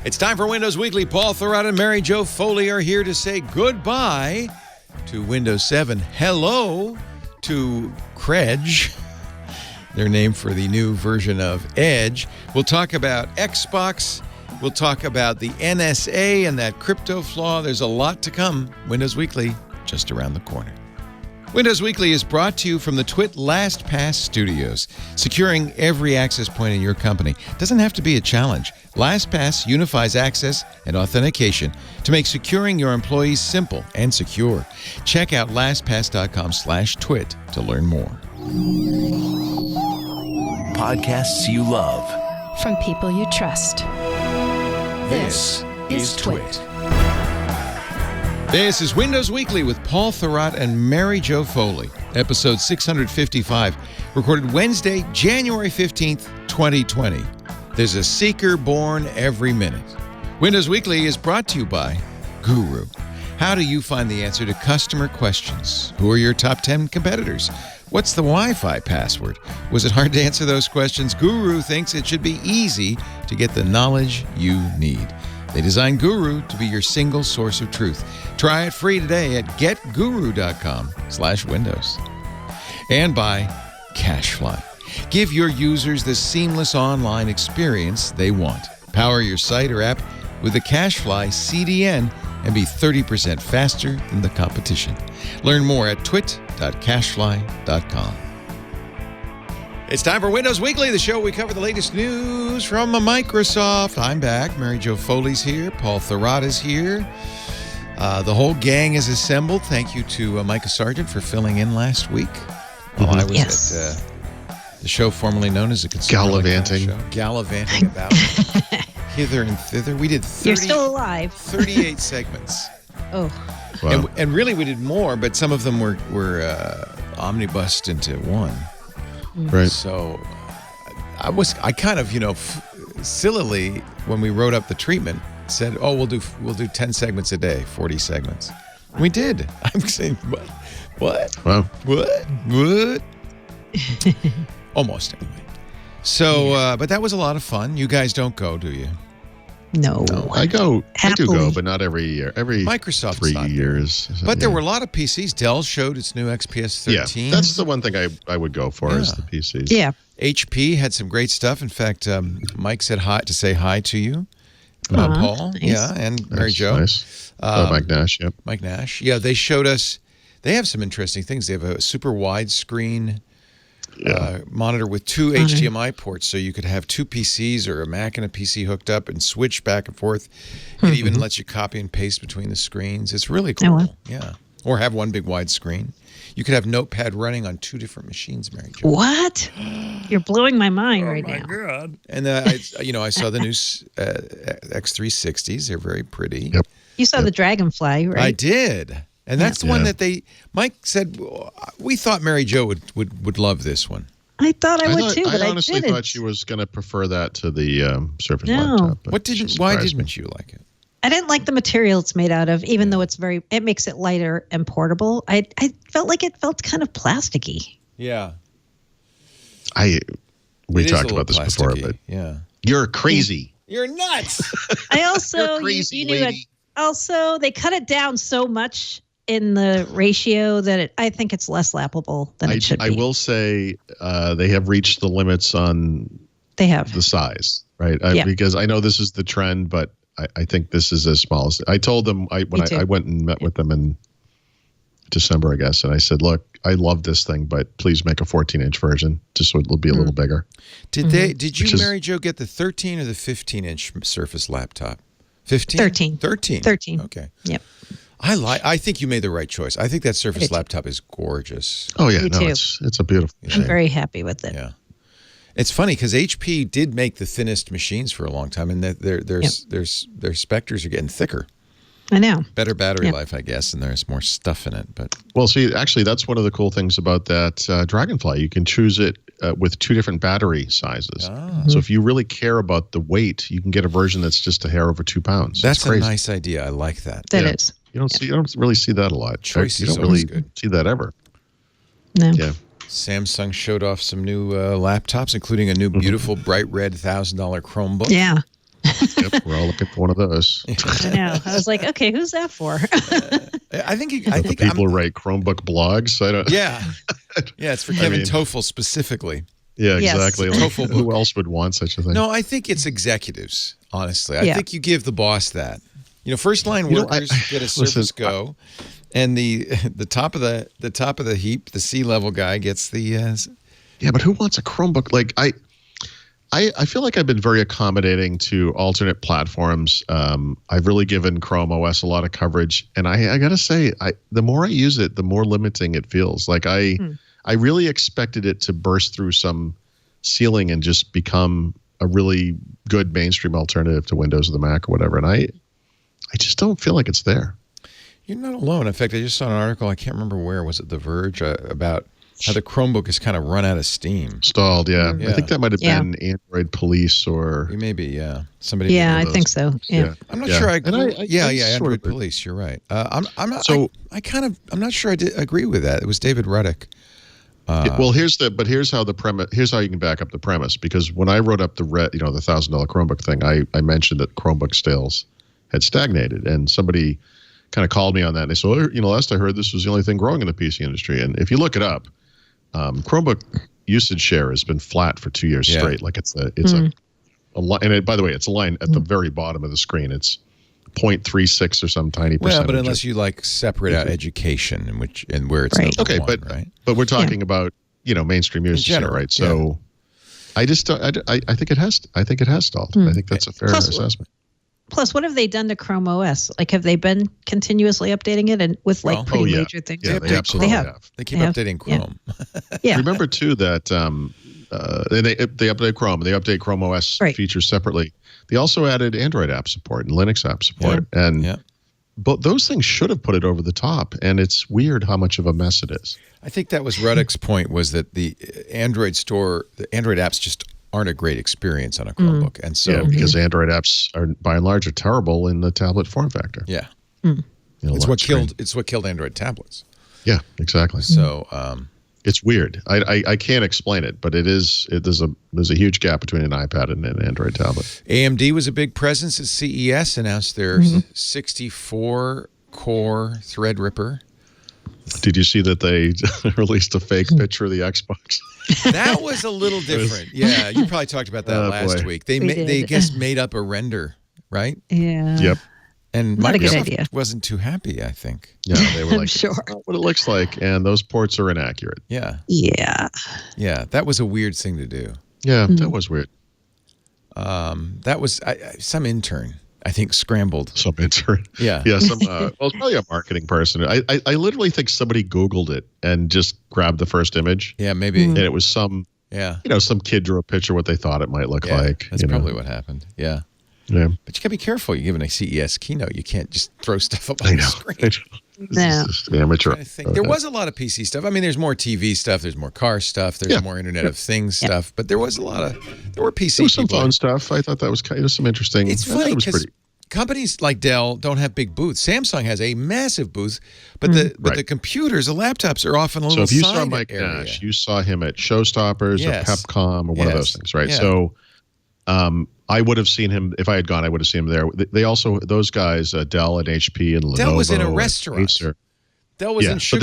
It's time for Windows Weekly. Paul Thurrott and Mary Jo Foley are here to say goodbye to Windows 7. Hello to Credge, their name for the new version of Edge. We'll talk about Xbox. We'll talk about the NSA and that crypto flaw. There's a lot to come. Windows Weekly, just around the corner. Windows Weekly is brought to you from the Twit LastPass studios. Securing every access point in your company doesn't have to be a challenge. LastPass unifies access and authentication to make securing your employees simple and secure. Check out lastpass.com/twit to learn more. Podcasts you love. From people you trust. This is Twit. This is Windows Weekly with Paul Thurrott and Mary Jo Foley. Episode 655, recorded Wednesday, January 15th, 2020. There's a seeker born every minute. Windows Weekly is brought to you by Guru. How do you find the answer to customer questions? Who are your top 10 competitors? What's the Wi-Fi password? Was it hard to answer those questions? Guru thinks it should be easy to get the knowledge you need. They designed Guru to be your single source of truth. Try it free today at getguru.com/windows. And by CacheFly. Give your users the seamless online experience they want. Power your site or app with the CacheFly CDN and be 30% faster than the competition. Learn more at twit.cachefly.com. It's time for Windows Weekly, the show we cover the latest news from Microsoft. I'm back. Mary Jo Foley's here. Paul Thurrott is here. The whole gang is assembled. Thank you to Micah Sargent for filling in last week while I was at the show formerly known as the Consumer Gallivanting. Show. Gallivanting about hither and thither. We did 30, You're still alive. 38 segments. Oh. Wow. And really we did more, but some of them were omnibused into one. Right. So I kind of, sillily, when we wrote up the treatment, said, "Oh, we'll do 10 segments a day, 40 segments." We did. I'm saying, what? Wow. What? Almost anyway. So, but that was a lot of fun. You guys don't go, do you? No. I do Happily. go, but not every year. Every Microsoft's 3 not years. But there were a lot of PCs. Dell showed its new XPS 13. Yeah, that's the one thing I would go for is the PCs. Yeah. HP had some great stuff. In fact, Mike said hi to say hi to you, Paul. Nice. Yeah, and Mary Jo. Nice. Mike Nash, yep. Mike Nash. Yeah, they showed us. They have some interesting things. They have a super widescreen monitor with two HDMI ports, so you could have two PCs or a Mac and a PC hooked up and switch back and forth. It even lets you copy and paste between the screens. It's really cool. Oh, wow. Yeah. Or have one big wide screen. You could have Notepad running on two different machines, Mary Jo. What? You're blowing my mind right now. God. And I saw the new X360s. They're very pretty. Yep. You saw the Dragonfly, right? I did. And that's the one that Mike sasaid, we thought Mary Jo would love this one. I thought I would too, but I honestly didn't. thought she was going to prefer that to the Surface No. laptop. but Why she surprised didn't me. you like it? I didn't like the material it's made out of, even though it makes it lighter and portable. I felt like it felt kind of plasticky. Yeah. We It is talked a about this little before, plasticky, but yeah. you're crazy. You're nuts. I also You're crazy, you knew lady. also they cut it down so much in the ratio that I think it's less lappable than it should be. I will say they have reached the limits on They have. the size, right? Yeah. Because I know this is the trend, but I think this is as small as I told them when I went and met with them in December, I guess, and I said, "Look, I love this thing, but please make a 14-inch version, just so it'll be a little bigger." Did you, Mary Jo, get the 13 or the 15-inch Surface laptop? 15? 13. 13. 13. Okay. Yep. I think you made the right choice. I think that Surface laptop is gorgeous. Oh yeah, Me no, too. it's a beautiful I'm thing. very happy with it. Yeah. It's funny because HP did make the thinnest machines for a long time, and their Spectres are getting thicker. I know. Better battery life, I guess, and there's more stuff in it. But Well, see, actually, that's one of the cool things about that Dragonfly. You can choose it with two different battery sizes. So if you really care about the weight, you can get a version that's just a hair over 2 pounds. that's a crazy. nice idea. I like that. That is. You don't really see that a lot. Choice You is don't always really good. see that ever. No. Yeah. Samsung showed off some new laptops, including a new beautiful bright red $1,000 Chromebook. Yeah. Yep, we're all looking for one of those. I know. I was like, okay, who's that for? I think people who write Chromebook blogs. I don't. Yeah, it's for Kevin Toffel specifically. Yeah, Yes. exactly. Like, who else would want such a thing? No, I think it's executives. Honestly, I think you give the boss that. First line workers get a Surface Go, and the top of the heap, the C-level guy gets the. Yeah, but who wants a Chromebook? Like I feel like I've been very accommodating to alternate platforms. I've really given Chrome OS a lot of coverage, and I got to say, the more I use it, the more limiting it feels. Like I really expected it to burst through some ceiling and just become a really good mainstream alternative to Windows or the Mac or whatever. And I just don't feel like it's there. You're not alone. In fact, I just saw an article. I can't remember where was it, The Verge, about how the Chromebook has kind of run out of steam. Stalled, yeah. I think that might have been Android Police or maybe, somebody. Yeah, I think so. Yeah. I'm not sure. Android of Police. You're right. I'm not. So I'm not sure I agree with that. It was David Ruddick. Well, here's how the premise. Here's how you can back up the premise. Because when I wrote up the $1,000 Chromebook thing, I mentioned that Chromebook sales had stagnated, and somebody kind of called me on that. And they said, last I heard, this was the only thing growing in the PC industry. And if you look it up, Chromebook usage share has been flat for 2 years straight. Like it's a line. And by the way, it's a line at the very bottom of the screen. It's 0.36 or some tiny percentage. Well, but unless you separate out education and where it's number okay, one, right? But we're talking about mainstream usage share, right? So I just I think it has stalled. I think that's a fair assessment. Plus, what have they done to Chrome OS? Like, have they been continuously updating it and with pretty major things? Yeah, they absolutely have. They keep updating Chrome. Yeah. Remember too that they update Chrome. They update Chrome OS features separately. They also added Android app support and Linux app support, but those things should have put it over the top. And it's weird how much of a mess it is. I think that was Ruddick's point, was that the Android store, the Android apps just aren't a great experience on a Chromebook, and so because Android apps are by and large terrible in the tablet form factor. Yeah, it's what killed Android tablets. Yeah, exactly. So it's weird. I can't explain it, but there's a huge gap between an iPad and an Android tablet. AMD was a big presence at CES. Announced their 64 core Threadripper. Did you see that they released a fake picture of the Xbox? That was a little different. Yeah, you probably talked about that last week. They guess made up a render, right? Yeah. Yep. And not a good Microsoft idea. Wasn't too happy, I think. Yeah, they were like, sure. That's not what it looks like, and those ports are inaccurate. Yeah. Yeah. Yeah, that was a weird thing to do. Yeah, that was weird. That was some intern, I think, scrambled. Some intern. Yeah. Yeah, it's probably a marketing person. I literally think somebody Googled it and just grabbed the first image. Yeah, maybe. And it was some kid drew a picture of what they thought it might look like. That's probably what happened. Yeah. Yeah. But you got to be careful. You're giving a CES keynote. You can't just throw stuff up on the screen. No. Amateur. There was a lot of PC stuff. I mean, there's more TV stuff. There's more car stuff. There's more Internet of Things stuff. But there were PC. There was some phone stuff. I thought that was kind of some interesting. It's funny because companies like Dell don't have big booths. Samsung has a massive booth, but the computers, the laptops are often a little. So if you saw Mike Nash, you saw him at Showstoppers or Pepcom or one of those things, right? Yeah. So, I would have seen him if I had gone. I would have seen him there. They also those guys, Dell and HP and Lenovo. Dell was in a restaurant. Dell was in Sugar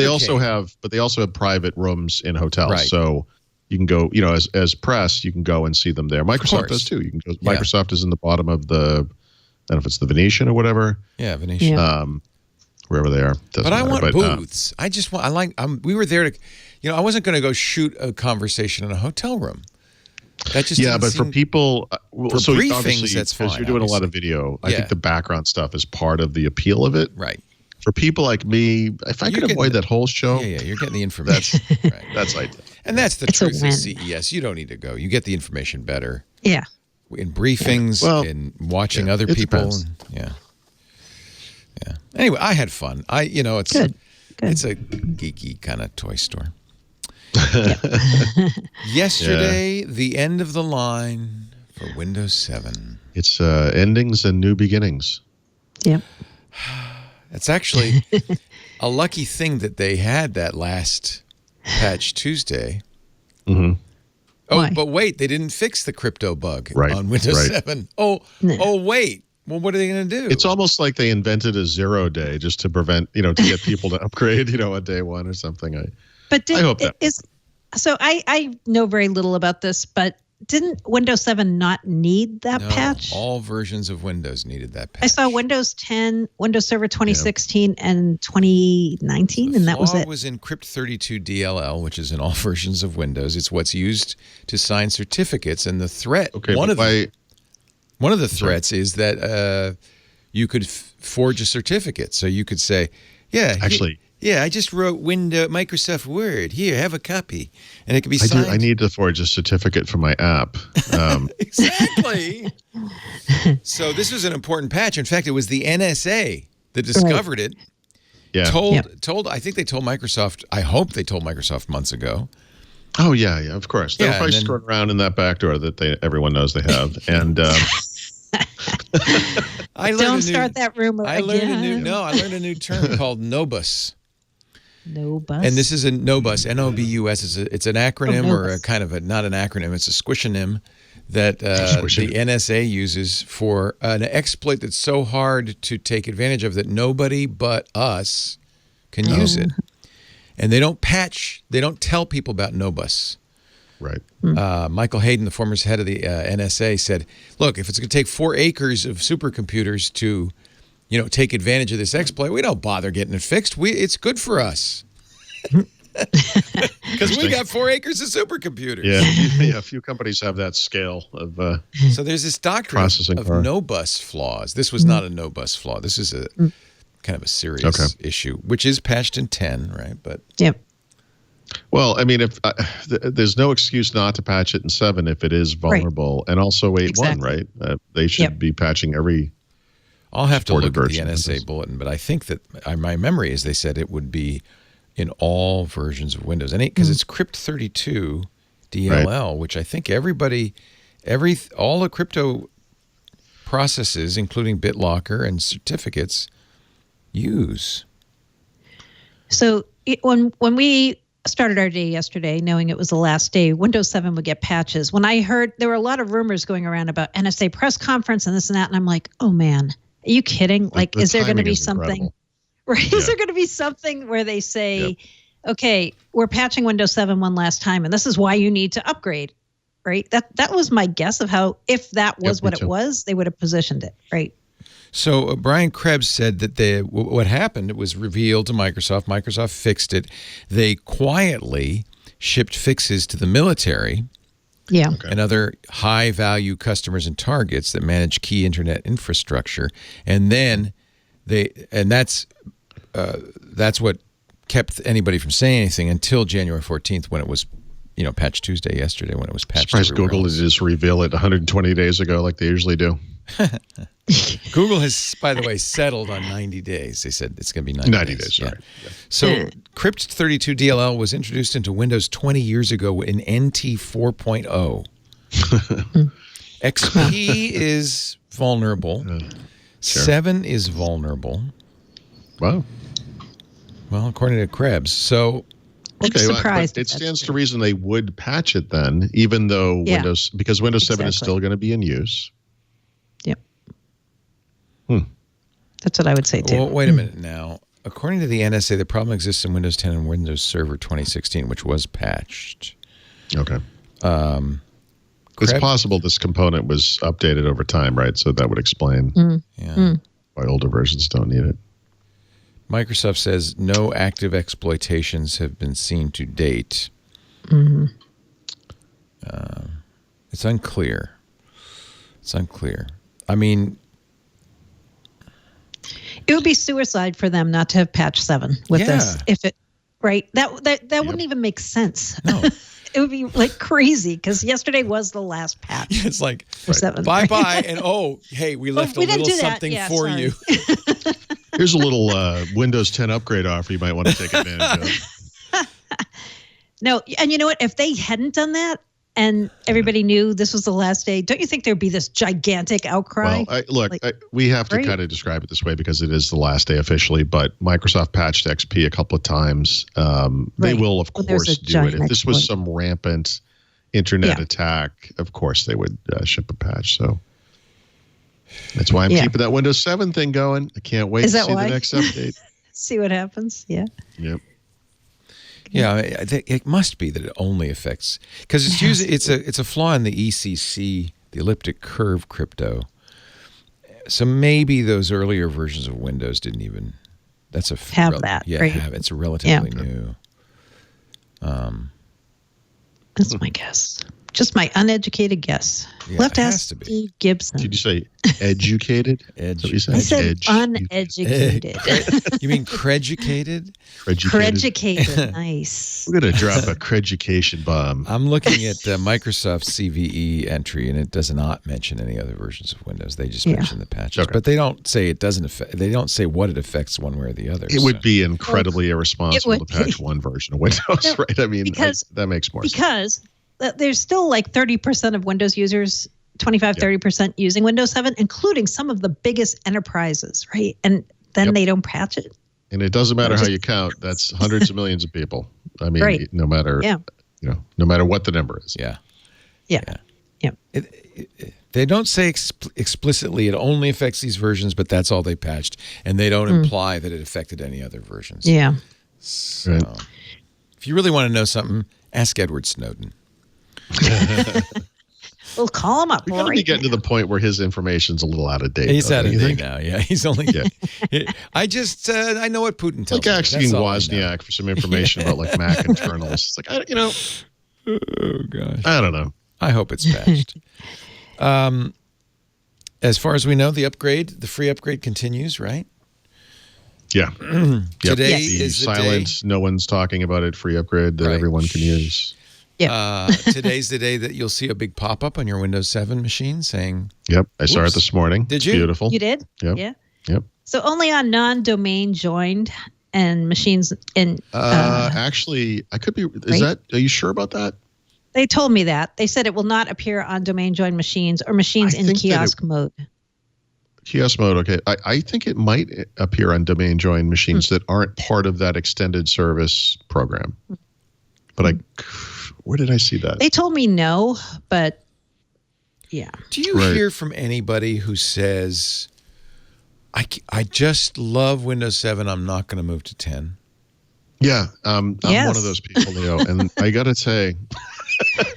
but they also have private rooms in hotels. Right. So you can go, as press, you can go and see them there. Microsoft does too. You can go. Microsoft is in the bottom of the, I don't know if it's the Venetian or whatever. Yeah, Venetian. Yeah. Wherever they are. But I want booths. We were there to, I wasn't going to go shoot a conversation in a hotel room. That just but for people, for briefings, that's fine. Because you're doing a lot of video, I think the background stuff is part of the appeal of it. Right. For people like me, if I could avoid that whole show, you're getting the information. That's ideal. And that's the truth of CES. You don't need to go. You get the information better. Yeah. In briefings, in watching other people. Yeah. Anyway, I had fun. It's good. It's a geeky kind of toy store. Yesterday, the end of the line for Windows 7. It's endings and new beginnings. Yep. It's actually a lucky thing that they had that last patch Tuesday. Mm-hmm. Oh, Why? but wait, they didn't fix the crypto bug Right, on Windows right. 7. Oh, wait. Well, what are they going to do? It's almost like they invented a 0 day just to prevent, to get people to upgrade, on day one or something. I hope that. So I know very little about this, but didn't Windows 7 not need that patch? All versions of Windows needed that patch. I saw Windows 10, Windows Server 2016, and 2019, and that was it. It was in Crypt32 DLL, which is in all versions of Windows. It's what's used to sign certificates, and the threat. Okay, one of the threats is that you could forge a certificate. So you could say, I just wrote Microsoft Word. Here, have a copy. And it could be signed. I need to forge a certificate for my app. Exactly. So this was an important patch. In fact, it was the NSA that discovered it. Yeah. I think they told Microsoft, I hope they told Microsoft months ago. Oh, yeah, of course. They're probably screwing around in that back door that everyone knows they have. And don't start that rumor again. I learned a new term called NOBUS. NOBUS. And this is a NOBUS, N-O-B-U-S. It's an acronym or a kind of not an acronym. It's a squishonym that the NSA uses for an exploit that's so hard to take advantage of that nobody but us can use it. And they don't tell people about NOBUS. Right. Michael Hayden, the former head of the NSA, said, look, if it's going to take 4 acres of supercomputers to take advantage of this exploit, we don't bother getting it fixed. It's good for us. Because we got 4 acres of supercomputers. Yeah, a few companies have that scale of So there's this doctrine of no-bus flaws. This was not a no-bus flaw. This is a kind of a serious issue, which is patched in 10, right? But well, I mean, if there's no excuse not to patch it in 7 if it is vulnerable, and also 8.1, right? They should be patching every. I'll have to look at the NSA bulletin, but I think that my memory is they said it would be in all versions of Windows, and because it's Crypt32 DLL, which I think all the crypto processes, including BitLocker and certificates, use. So when we started our day yesterday, knowing it was the last day, Windows 7 would get patches. When I heard there were a lot of rumors going around about NSA press conference and this and that, and I'm like, oh man. Are you kidding? Like, is there going to be something? Right? Is there going to be something where they say, okay, we're patching Windows 7 one last time, and this is why you need to upgrade, right? That was my guess of how, if that was what it was, they would have positioned it, right? So Brian Krebs said that what happened, it was revealed to Microsoft. Microsoft fixed it. They quietly shipped fixes to the military. And other high-value customers and targets that manage key internet infrastructure, and then that's what kept anybody from saying anything until January 14th when it was, Patch Tuesday yesterday when it was patched. Surprised Google did just reveal it 120 days ago like they usually do. Google has, by the way, settled on 90 days. They said it's going to be 90 days. Sorry. Yeah. So Crypt32 DLL was introduced into Windows 20 years ago in NT 4.0. XP is vulnerable. 7 is vulnerable. Wow. Well, according to Krebs. So surprised. It stands to reason they would patch it then, even though because Windows 7 is still going to be in use. That's what I would say too. Well, wait a minute now. According to the NSA, the problem exists in Windows 10 and Windows Server 2016, which was patched. Okay. It's possible this component was updated over time, right? So that would explain why older versions don't need it. Microsoft says no active exploitations have been seen to date. It's unclear. I mean, it would be suicide for them not to have patch 7 with this. If it, right? That wouldn't even make sense. No. It would be like crazy because yesterday was the last patch. It's like, for 7. Bye-bye. And hey, we left a little something for you. Here's a little Windows 10 upgrade offer you might want to take advantage of. No, and you know what? If they hadn't done that, and everybody knew this was the last day, don't you think there'd be this gigantic outcry? Well, we have to kind of describe it this way because it is the last day officially, but Microsoft patched XP a couple of times. They will, of course, do it. If this was some rampant internet attack, of course they would ship a patch. So that's why I'm keeping that Windows 7 thing going. I can't wait to see the next update. See what happens. Yeah. Yep. Yeah, it must be that it only affects, because it's usually it's a flaw in the ECC, the elliptic curve crypto. So maybe those earlier versions of Windows didn't even have that. Yeah, right? It's relatively new. That's my guess. Just my uneducated guess. Yeah, we'll have to ask Steve Gibson. Did you say educated? I said uneducated. You mean creducated? Creducated. Nice. We're going to drop a creducation bomb. I'm looking at Microsoft's CVE entry, and it does not mention any other versions of Windows. They just mention the patches, but they don't say it doesn't affect. They don't say what it affects one way or the other. It would be incredibly irresponsible to patch one version of Windows, right? I mean, that makes more sense. Because there's still like 30% of Windows users, 30% using Windows 7, including some of the biggest enterprises, right? And then they don't patch it. And it doesn't matter how you count. That's hundreds of millions of people. I mean, no matter no matter what the number is. Yeah. They don't say explicitly it only affects these versions, but that's all they patched, and they don't imply that it affected any other versions. Yeah. So, if you really want to know something, ask Edward Snowden. We'll call him up. We're going to be getting to the point where his information's a little out of date. He's out of date now. Yeah, he's only. I just I know what Putin tells me. Like asking Wozniak for some information about like Mac internals. It's like oh gosh, I don't know. I hope it's patched. As far as we know, the free upgrade continues, right? Yeah. Today is the silence. No one's talking about it. Free upgrade that everyone can use. Yeah. Today's the day that you'll see a big pop-up on your Windows 7 machine saying... Yep. I saw it this morning. Did you? Beautiful. You did? Yep. Yeah. Yep. So only on non-domain joined and machines in... actually, I could be... Are you sure about that? They told me that. They said it will not appear on domain joined machines or machines in kiosk mode. Kiosk mode, okay. I think it might appear on domain joined machines that aren't part of that extended service program. But where did I see that? They told me no, but yeah. Do you hear from anybody who says, I just love Windows 7, I'm not going to move to 10? Yeah, I'm one of those people, Leo. And I got to say...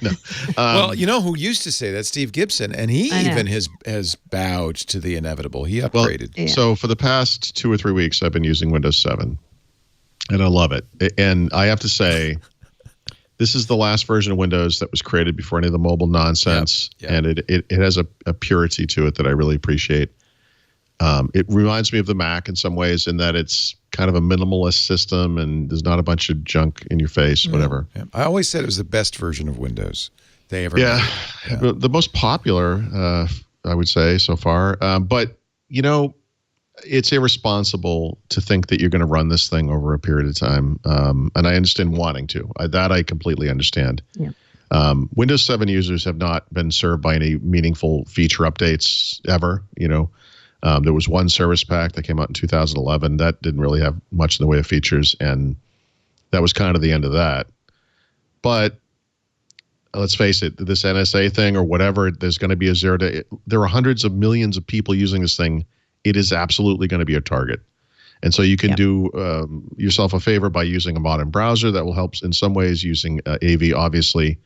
no. Well, you know who used to say that? Steve Gibson, and he even has bowed to the inevitable. He upgraded. Well, so for the past 2 or 3 weeks, I've been using Windows 7, and I love it. And I have to say, this is the last version of Windows that was created before any of the mobile nonsense, and it has a purity to it that I really appreciate. It reminds me of the Mac in some ways in that it's kind of a minimalist system and there's not a bunch of junk in your face, whatever. Yeah. I always said it was the best version of Windows they ever made. Yeah, the most popular, I would say, so far. But, it's irresponsible to think that you're going to run this thing over a period of time. And I understand wanting to. That I completely understand. Yeah. Windows 7 users have not been served by any meaningful feature updates ever, There was one service pack that came out in 2011 that didn't really have much in the way of features, and that was kind of the end of that. But let's face it, this NSA thing or whatever, there's going to be a zero day. There are hundreds of millions of people using this thing. It is absolutely going to be a target. And so you can do yourself a favor by using a modern browser that will help in some ways, using AV, obviously.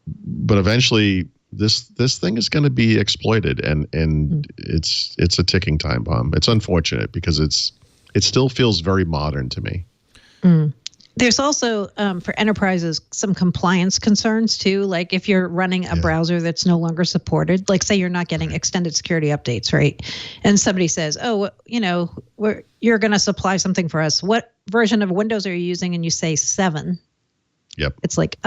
But eventually... This thing is going to be exploited, and it's a ticking time bomb. It's unfortunate because it still feels very modern to me. There's also for enterprises some compliance concerns too. Like if you're running a browser that's no longer supported, like say you're not getting extended security updates, right? And somebody says, "Oh, you're going to supply something for us. What version of Windows are you using?" And you say 7. Yep. It's like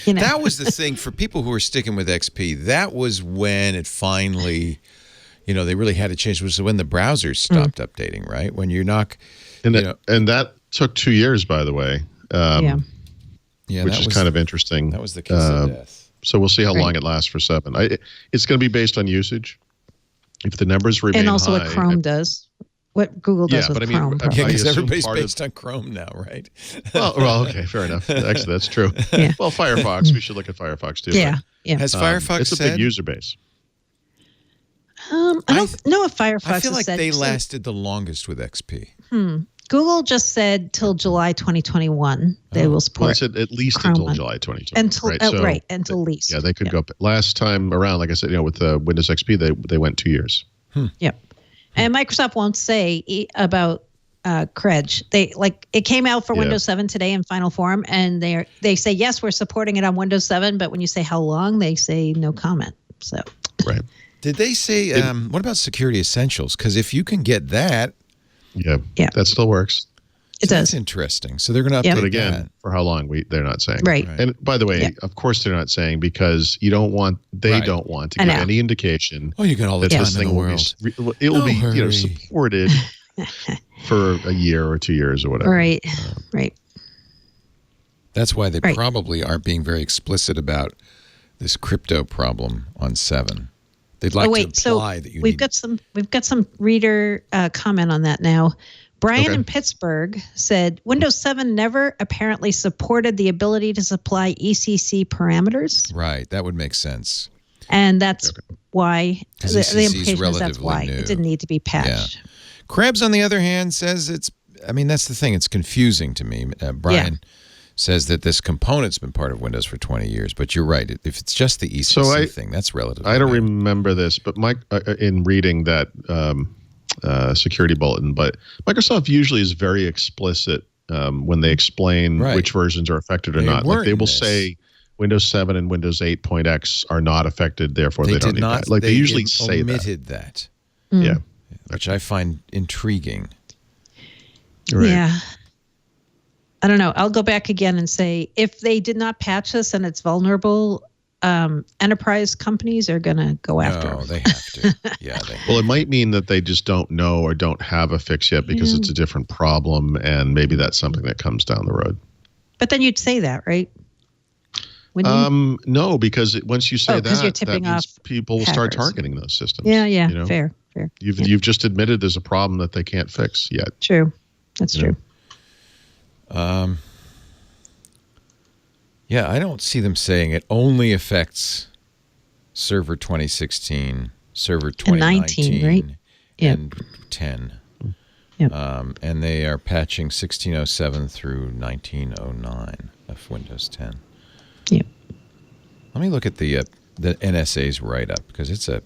That was the thing for people who were sticking with XP. That was when it finally, they really had to change. It was when the browsers stopped updating, right? When you're not, and that took 2 years, by the way. Which is kind of interesting. That was the kiss of death. So we'll see how long it lasts for 7. It's going to be based on usage. If the numbers remain high, and also what Chrome does. what Google does with Chrome. Because everybody's based on Chrome now, right? Well, okay, fair enough. Actually, that's true. Yeah. Well, Firefox, we should look at Firefox too. Yeah. Has Firefox it's a big user base. I don't know if Firefox I feel like said, they lasted the longest with XP. Google just said till July 2021 they will support. Well, it said at least Chrome until July 2020. Until least. Yeah, they could go. Last time around, like I said, with Windows XP, they went 2 years. Yep. And Microsoft won't say about Credge. It came out for Windows 7 today in final form, and they say yes, we're supporting it on Windows 7, but when you say how long, they say no comment. So right. Did they say what about Security Essentials? Because if you can get that, that still works. It does. That's interesting. So they're going to update But again, that. for how long? They're not saying. Right. And by the way, of course they're not saying, because they don't want to give any indication. Oh, you got all the time in the world. It will be supported for a year or 2 years or whatever. Right. Right. That's why they probably aren't being very explicit about this crypto problem on 7. They'd like to imply that you we've got some reader comment on that now. Brian in Pittsburgh said Windows 7 never apparently supported the ability to supply ECC parameters. Right, that would make sense. And that's why the implication is that's why it didn't need to be patched. Yeah. Krebs, on the other hand, says that's the thing. It's confusing to me. Brian says that this component's been part of Windows for 20 years, but you're right. If it's just the ECC thing, that's relative. I don't remember this, but in reading that security bulletin, but Microsoft usually is very explicit when they explain which versions are affected or not. Like they will say Windows 7 and Windows 8.x are not affected, therefore they don't need that. Like they usually say omitted that. Yeah. Which I find intriguing. Right. Yeah. I don't know. I'll go back again and say, if they did not patch this and it's vulnerable, enterprise companies are going to go after them. No, they have to. Yeah. Well, it might mean that they just don't know or don't have a fix yet because it's a different problem, and maybe that's something that comes down the road. But then you'd say that, right? No, because once you say that means people will start hackers. targeting those systems. Yeah. Fair. You've just admitted there's a problem that they can't fix yet. True. That's true. I don't see them saying it only affects Server 2016, Server 2019, right? And 10. Yep. And they are patching 1607 through 1909 of Windows 10. Yep. Let me look at the NSA's write-up, because it's a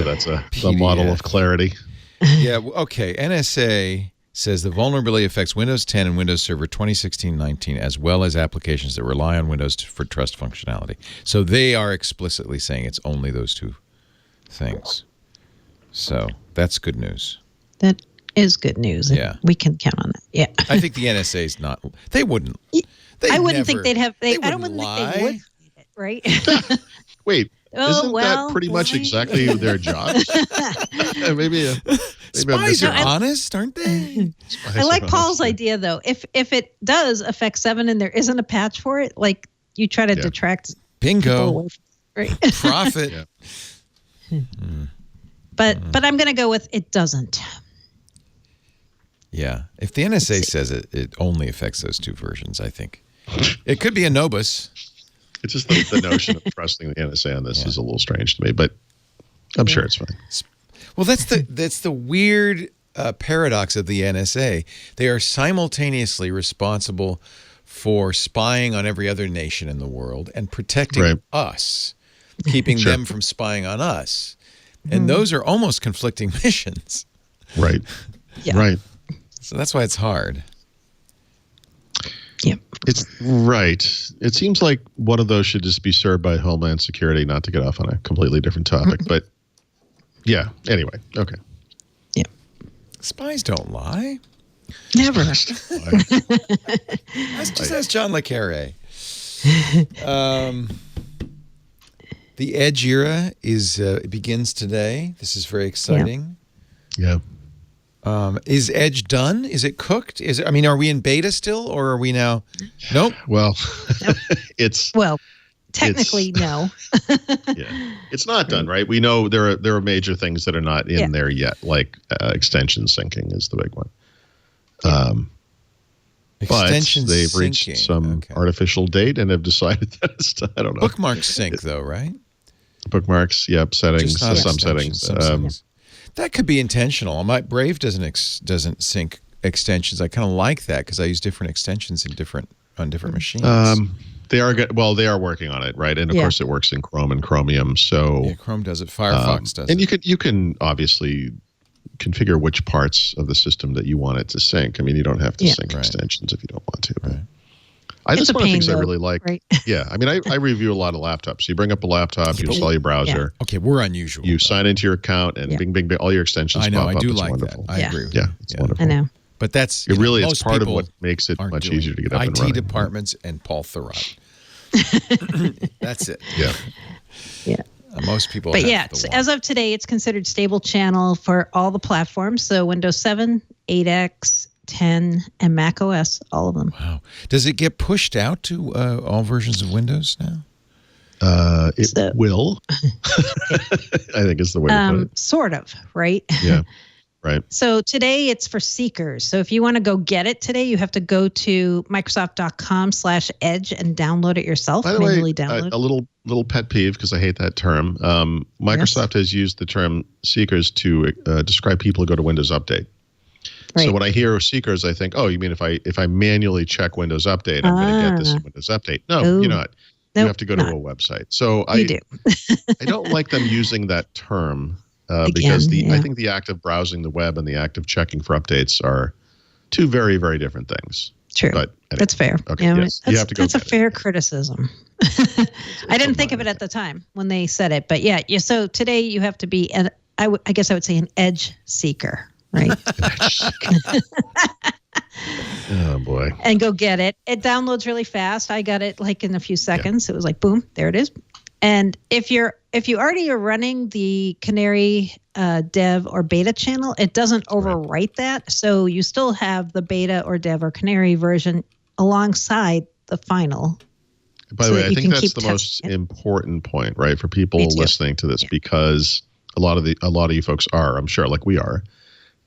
that's the model of clarity. Yeah. Okay. NSA says the vulnerability affects Windows 10 and Windows Server 2016-19, as well as applications that rely on Windows for trust functionality. So they are explicitly saying it's only those two things. So that's good news. That is good news. Yeah. We can count on that. Yeah. I think the NSA is not. They wouldn't. I wouldn't think they'd have. I don't think they would. Right. Wait. Isn't that pretty much exactly their job? maybe spies are honest, aren't they? I like Paul's idea, though. If it does affect 7 and there isn't a patch for it, like you try to detract bingo away from, right? Profit. But I'm going to go with it doesn't. Yeah. If the NSA says it only affects those two versions, I think it could be a Nobus. It's just the notion of trusting the NSA on this is a little strange to me, but I'm sure it's fine. Well, that's the weird paradox of the NSA. They are simultaneously responsible for spying on every other nation in the world and protecting us, keeping them from spying on us. And those are almost conflicting missions. Right. Yeah. Right. So that's why it's hard. Yeah. It's right. It seems like one of those should just be served by Homeland Security, not to get off on a completely different topic. But yeah, anyway. Okay. Yeah. Spies don't lie. Never. Just ask John Le Carre. The Edge era begins today. This is very exciting. Yeah. Is Edge done? Is it cooked? Are we in beta still, or are we now? Nope. Well, technically, no. Yeah, it's not done, right? We know there are major things that are not in there yet, like extension syncing is the big one. But they've reached some artificial date and have decided that it's, I don't know. Bookmarks sync, though, right? Bookmarks, yep. Settings, some settings. That could be intentional. My Brave doesn't sync extensions. I kind of like that because I use different extensions on different machines. They are good. Well, they are working on it, right? And of course, it works in Chrome and Chromium. So Chrome does it. Firefox does it. And you can obviously configure which parts of the system that you want it to sync. I mean, you don't have to sync extensions if you don't want to. Right. That's one of the things I really like. Right? Yeah. I mean, I review a lot of laptops. You bring up a laptop, you install your browser. Okay, we're unusual. You sign into your account, and bing, bing, bing, all your extensions pop up. I do it's like wonderful. that. I agree with you. It's wonderful. I know. But that's it's part of what makes it much easier to get up and running. IT departments and Paul Thurrott. That's it. Yeah. Yeah. Most people. But as of today, it's considered stable channel for all the platforms. So Windows 7, 8X, 10, and Mac OS, all of them. Wow. Does it get pushed out to all versions of Windows now? It will. I think is the way to put it. Sort of, right? Yeah. Right. So today it's for seekers. So if you want to go get it today, you have to go to Microsoft.com/edge and download it yourself. By the way, a little pet peeve, because I hate that term. Microsoft has used the term seekers to describe people who go to Windows Update. Right. So when I hear seekers, I think, oh, you mean if I manually check Windows Update, I'm going to get this in Windows Update. No, you're not. You have to go to a website. So I don't like them using that term. Because I think the act of browsing the web and the act of checking for updates are two very, very different things. True. But anyway. That's fair. Okay. You have to go. That's a fair criticism. I didn't think of it at the time when they said it, but yeah. So today you have to be, I guess I would say an edge seeker, right? Oh boy. And go get it. It downloads really fast. I got it like in a few seconds. It was like, boom, there it is. And if you already are running the Canary dev or beta channel, it doesn't overwrite that. So you still have the beta or dev or Canary version alongside the final. By the way, I think that's the most important point, right, for people listening to this, because a lot of you folks are, I'm sure, like we are.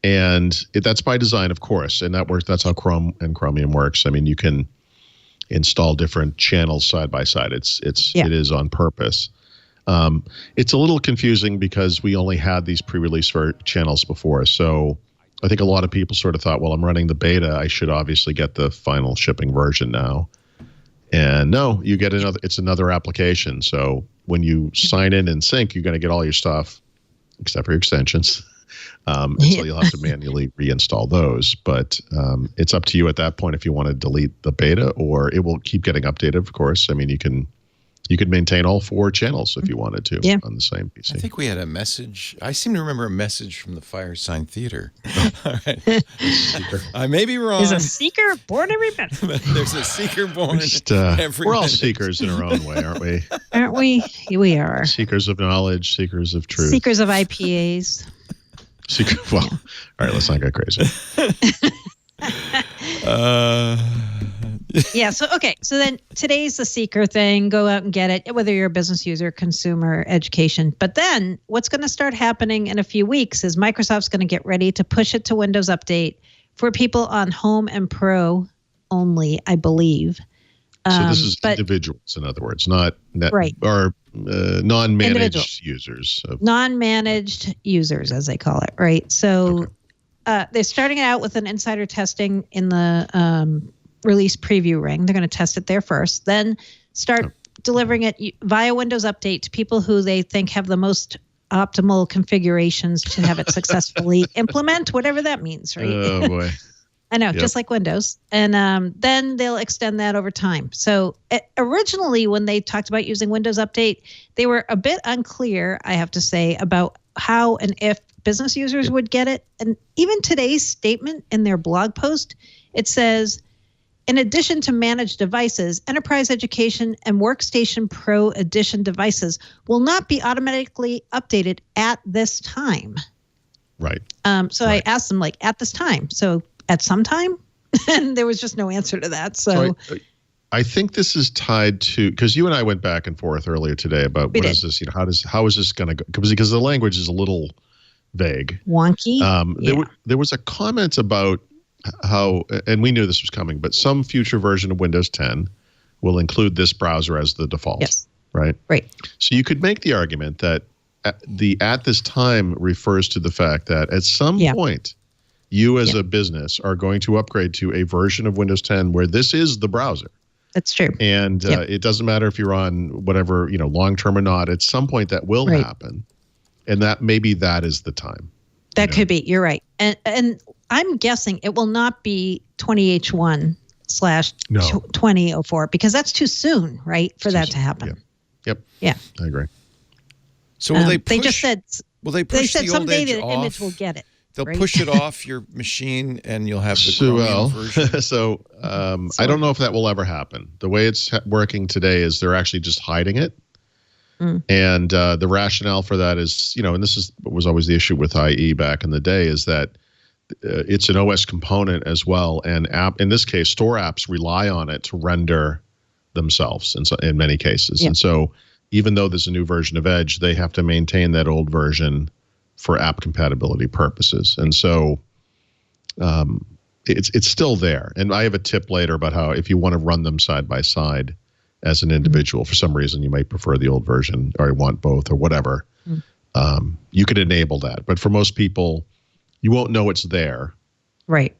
And that's by design, of course. And that's how Chrome and Chromium works. I mean, you can install different channels side by side. It is on purpose. It's a little confusing because we only had these pre-release channels before. So I think a lot of people sort of thought, well, I'm running the beta, I should obviously get the final shipping version now. And no, you get it's another application. So when you sign in and sync, you're going to get all your stuff except for your extensions. So you'll have to manually reinstall those, but it's up to you at that point if you want to delete the beta, or it will keep getting updated, of course. I mean, you could maintain all 4 channels if you wanted to on the same PC. I think we had a message. I seem to remember a message from the Firesign Theater. All right. I may be wrong. There's a seeker born every minute. There's a seeker born every We're all seekers in our own way, aren't we? Aren't we? We are. Seekers of knowledge, seekers of truth. Seekers of IPAs. Well, all right, let's not get crazy. Yeah. So then today's the seeker thing. Go out and get it, whether you're a business user, consumer, education. But then what's going to start happening in a few weeks is Microsoft's going to get ready to push it to Windows Update for people on Home and Pro only, I believe. So this is individuals, in other words, not or non-managed users. Non-managed users, as they call it, right? So they're starting out with an insider testing in the release preview ring. They're going to test it there first, then start delivering it via Windows Update to people who they think have the most optimal configurations to have it successfully implement, whatever that means, right? Oh, boy. I know, just like Windows. And then they'll extend that over time. So originally, when they talked about using Windows Update, they were a bit unclear, I have to say, about how and if business users would get it. And even today's statement in their blog post, it says, in addition to managed devices, Enterprise Education and Workstation Pro Edition devices will not be automatically updated at this time. Right. So I asked them, like, at this time. So at some time? And there was just no answer to that. So I think this is tied to, because you and I went back and forth earlier today about is this, how is this going to go? Because the language is a little vague. Wonky. There was a comment about how, and we knew this was coming, but some future version of Windows 10 will include this browser as the default. Yes. Right? Right. So you could make the argument that at this time refers to the fact that at some point, you as a business are going to upgrade to a version of Windows 10 where this is the browser. That's true. And it doesn't matter if you're on whatever, long-term or not. At some point that will happen. And that maybe that is the time. That could be. You're right. And I'm guessing it will not be 20H1/2004 because that's too soon, right, for that to happen. Yep. Yeah. I agree. So will they push? They just said. Will they push the old someday edge the off? Image will get it. They'll push it off your machine, and you'll have the Chromium version. So I don't know if that will ever happen. The way it's working today is they're actually just hiding it. And the rationale for that is, and this was always the issue with IE back in the day, is that it's an OS component as well. And in this case, store apps rely on it to render themselves in many cases. Yeah. And so even though there's a new version of Edge, they have to maintain that old version for app compatibility purposes. And so it's still there. And I have a tip later about how if you want to run them side by side as an individual, for some reason you might prefer the old version or you want both or whatever, you could enable that. But for most people, you won't know it's there. Right.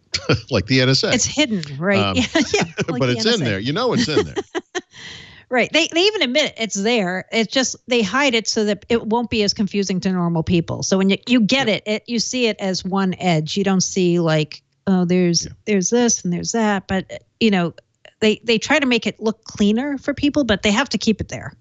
Like the NSA. It's hidden, right? Like but it's NSA. In there. It's in there. Right. They even admit it's there. It's just they hide it so that it won't be as confusing to normal people. So when you get it, you see it as one edge. You don't see like, oh, there's this and there's that. But, they try to make it look cleaner for people, but they have to keep it there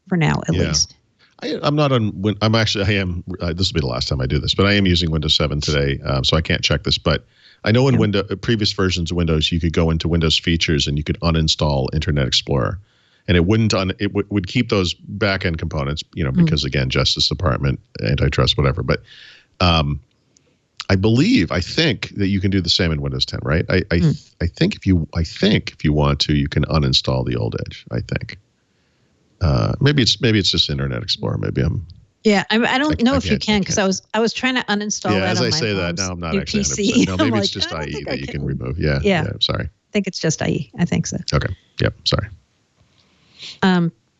for now, at least. I'm not on. I'm actually. I am. This will be the last time I do this, but I am using Windows 7 today, so I can't check this. But I know in previous versions of Windows, you could go into Windows features and you could uninstall Internet Explorer, and it wouldn't. It would keep those back-end components, because again, Justice Department, antitrust, whatever. But I think that you can do the same in Windows 10, right? I think if you want to, you can uninstall the old Edge. I think. Maybe it's just Internet Explorer. Maybe I'm. Yeah, I don't know if you can because I was trying to uninstall that. Yeah, as on I my say that now, I'm not actually. PC. No, maybe it's just IE that you can remove. Yeah. Sorry. I think it's just IE. I think so. Okay. Yep. Sorry.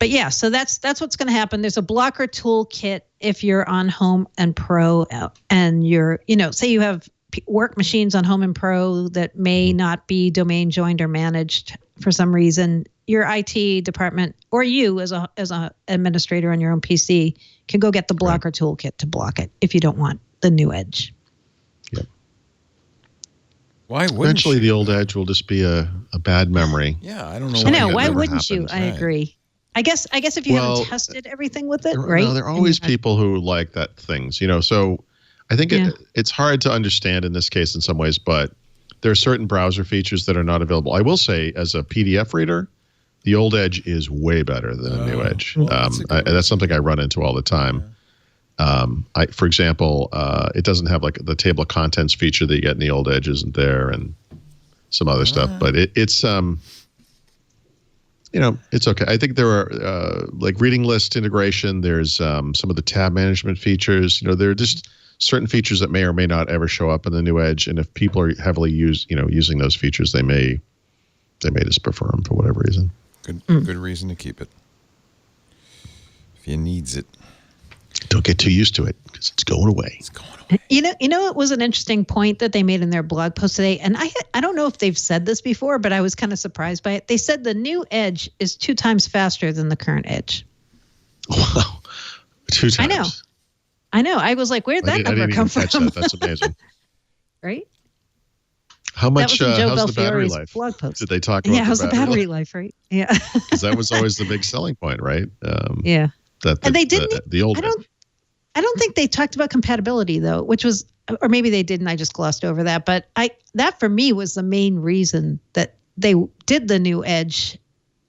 But yeah, so that's what's going to happen. There's a blocker toolkit if you're on Home and Pro, and you're, say you have work machines on Home and Pro that may not be domain joined or managed for some reason. Your IT department or you as a administrator on your own PC can go get the blocker toolkit to block it if you don't want the new Edge. Yep. Why wouldn't eventually the old Edge will just be a bad memory? Yeah, I don't know. I know. Why wouldn't you? I agree. I guess if you haven't tested everything with it, right? No, there are always people who like that things, So I think it's hard to understand in this case in some ways, but there are certain browser features that are not available. I will say, as a PDF reader, the old Edge is way better than a new Edge. Well, that's something I run into all the time. For example, it doesn't have like the table of contents feature that you get in the old Edge isn't there, and some other stuff. But it's it's okay. I think there are like reading list integration. There's some of the tab management features. There are just certain features that may or may not ever show up in the new Edge, and if people are heavily using those features, they may just prefer them for whatever reason. Good reason to keep it. If you needs it. Don't get too used to it because it's going away. It's going away. It was an interesting point that they made in their blog post today, and I don't know if they've said this before, but I was kind of surprised by it. They said the new Edge is 2 times faster than the current Edge. Wow, 2 times. I know. I was like, where'd that number come from? That. That's amazing. Right? How much? How's the battery life? Blog post. Did they talk about? Yeah, how's the battery life? Right? Yeah. Because that was always the big selling point, right? Yeah. And they didn't. The old. I don't think they talked about compatibility though, which was, or maybe they didn't. I just glossed over that. But that for me was the main reason that they did the new Edge,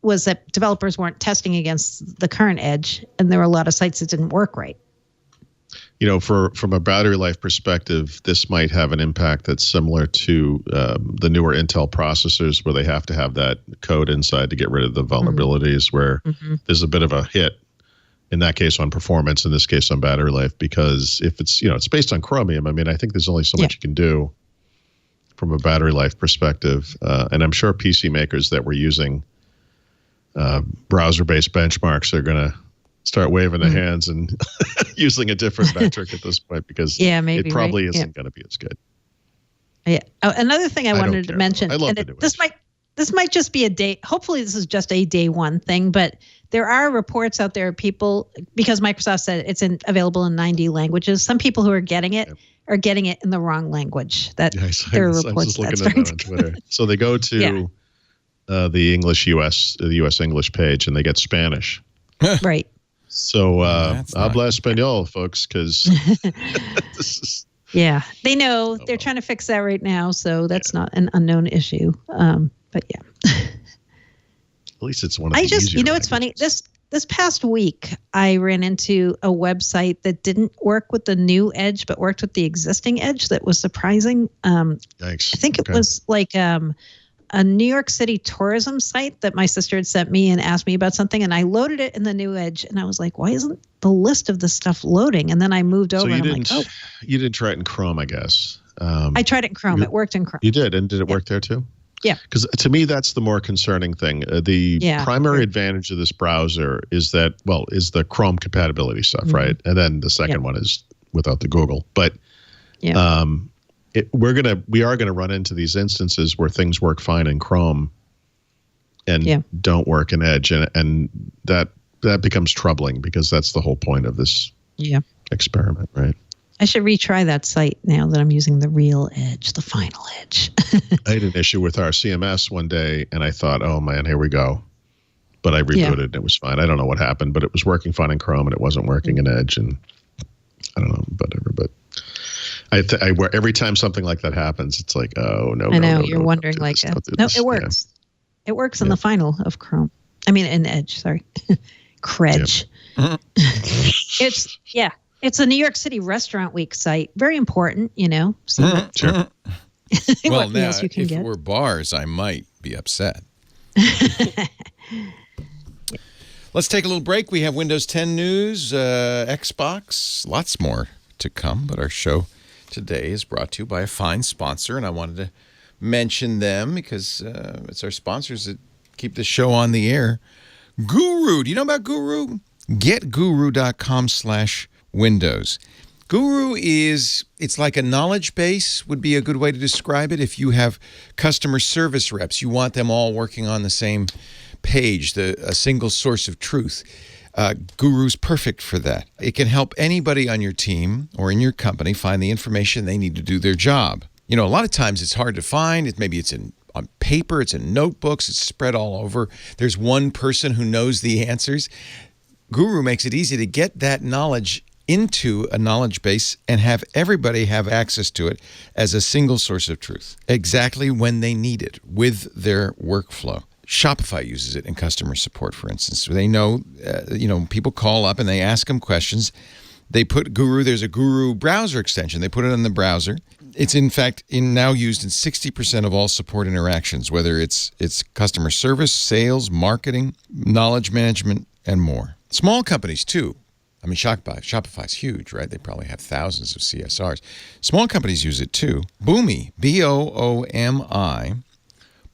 was that developers weren't testing against the current Edge, and there were a lot of sites that didn't work right. from a battery life perspective, this might have an impact that's similar to the newer Intel processors, where they have to have that code inside to get rid of the vulnerabilities, where there's a bit of a hit, in that case on performance, in this case on battery life, because if it's, it's based on Chromium, I mean, I think there's only so much you can do from a battery life perspective. And I'm sure PC makers that were using browser-based benchmarks are going to start waving their hands and using a different metric at this point, because maybe, it probably isn't going to be as good. Yeah. Oh, another thing I wanted to mention, I love and this might just be a day. Hopefully, this is just a day one thing, but there are reports out there, people, because Microsoft said it's available in 90 languages. Some people who are getting it are getting it in the wrong language. There are reports that's starting on Twitter. So they go to the US English page, and they get Spanish. Right. So habla español, folks, because this is. Yeah, they know they're trying to fix that right now, so that's not an unknown issue. But yeah. At least it's one of the easier it's funny. This past week, I ran into a website that didn't work with the new Edge, but worked with the existing Edge. That was surprising. Thanks. I think it was like a New York City tourism site that my sister had sent me and asked me about something, and I loaded it in the new Edge, and I was like, why isn't the list of this stuff loading? And then I moved over, and I'm like, oh. You didn't try it in Chrome, I guess. I tried it in Chrome. It worked in Chrome. You did, and did it work there too? Yeah. Because to me, that's the more concerning thing. The primary advantage of this browser is the Chrome compatibility stuff, right? And then the second one is without the Google. But we are gonna run into these instances where things work fine in Chrome and don't work in Edge, and that becomes troubling, because that's the whole point of this experiment, right? I should retry that site now that I'm using the real Edge, the final Edge. I had an issue with our CMS one day, and I thought, oh man, here we go. But I rebooted and it was fine. I don't know what happened, but it was working fine in Chrome and it wasn't working in Edge, and I don't know, whatever. But every time something like that happens, it's like, oh no. I know, you're wondering like, no, it works. Yeah. It works in the final of Chrome. I mean, in Edge, sorry. Credge. Yeah. It's a New York City Restaurant Week site. Very important, So sure. Well, now, if it were bars, I might be upset. Let's take a little break. We have Windows 10 news, Xbox, lots more to come. But our show today is brought to you by a fine sponsor, and I wanted to mention them because it's our sponsors that keep the show on the air. Guru. Do you know about Guru? GetGuru.com/Windows. Guru it's like a knowledge base would be a good way to describe it. If you have customer service reps, you want them all working on the same page, a single source of truth. Guru's perfect for that. It can help anybody on your team or in your company find the information they need to do their job. A lot of times it's hard to find. Maybe it's on paper, it's in notebooks, it's spread all over. There's one person who knows the answers. Guru makes it easy to get that knowledge into a knowledge base and have everybody have access to it as a single source of truth, exactly when they need it with their workflow. Shopify uses it in customer support, for instance. They know, people call up and they ask them questions. They put Guru, there's a Guru browser extension. They put it in the browser. It's, in fact, now used in 60% of all support interactions, whether it's customer service, sales, marketing, knowledge management, and more. Small companies, too. I mean, Shopify's huge, right? They probably have thousands of CSRs. Small companies use it, too. Boomi, Boomi.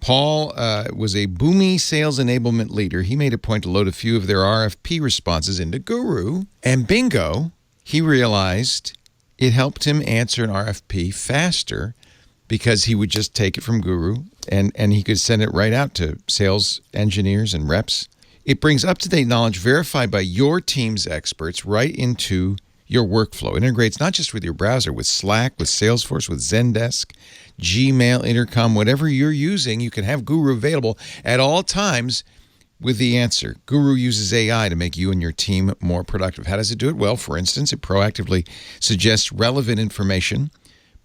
Paul was a Boomi sales enablement leader. He made a point to load a few of their RFP responses into Guru. And bingo, he realized it helped him answer an RFP faster because he would just take it from Guru and he could send it right out to sales engineers and reps. It brings up-to-date knowledge verified by your team's experts right into your workflow. It integrates not just with your browser, with Slack, with Salesforce, with Zendesk, Gmail, Intercom, whatever you're using, you can have Guru available at all times with the answer. Guru uses AI to make you and your team more productive. How does it do it? Well, for instance, it proactively suggests relevant information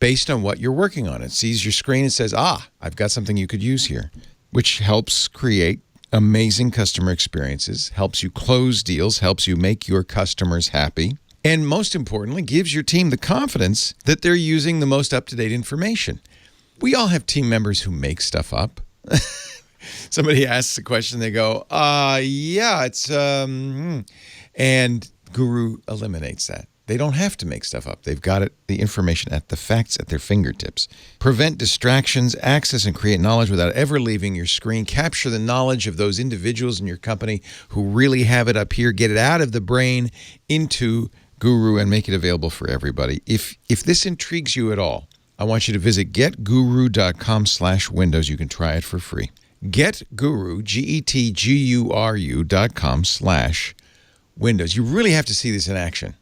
based on what you're working on. It sees your screen and says, I've got something you could use here, which helps create amazing customer experiences, helps you close deals, helps you make your customers happy. And most importantly, gives your team the confidence that they're using the most up-to-date information. We all have team members who make stuff up. Somebody asks a question, they go, yeah, it's, and Guru eliminates that. They don't have to make stuff up. They've got the information the facts at their fingertips. Prevent distractions, access and create knowledge without ever leaving your screen. Capture the knowledge of those individuals in your company who really have it up here. Get it out of the brain into Guru and make it available for everybody. If this intrigues you at all, I want you to visit getguru.com/windows. You can try it for free. Getguru, getguru.com/windows. You really have to see this in action.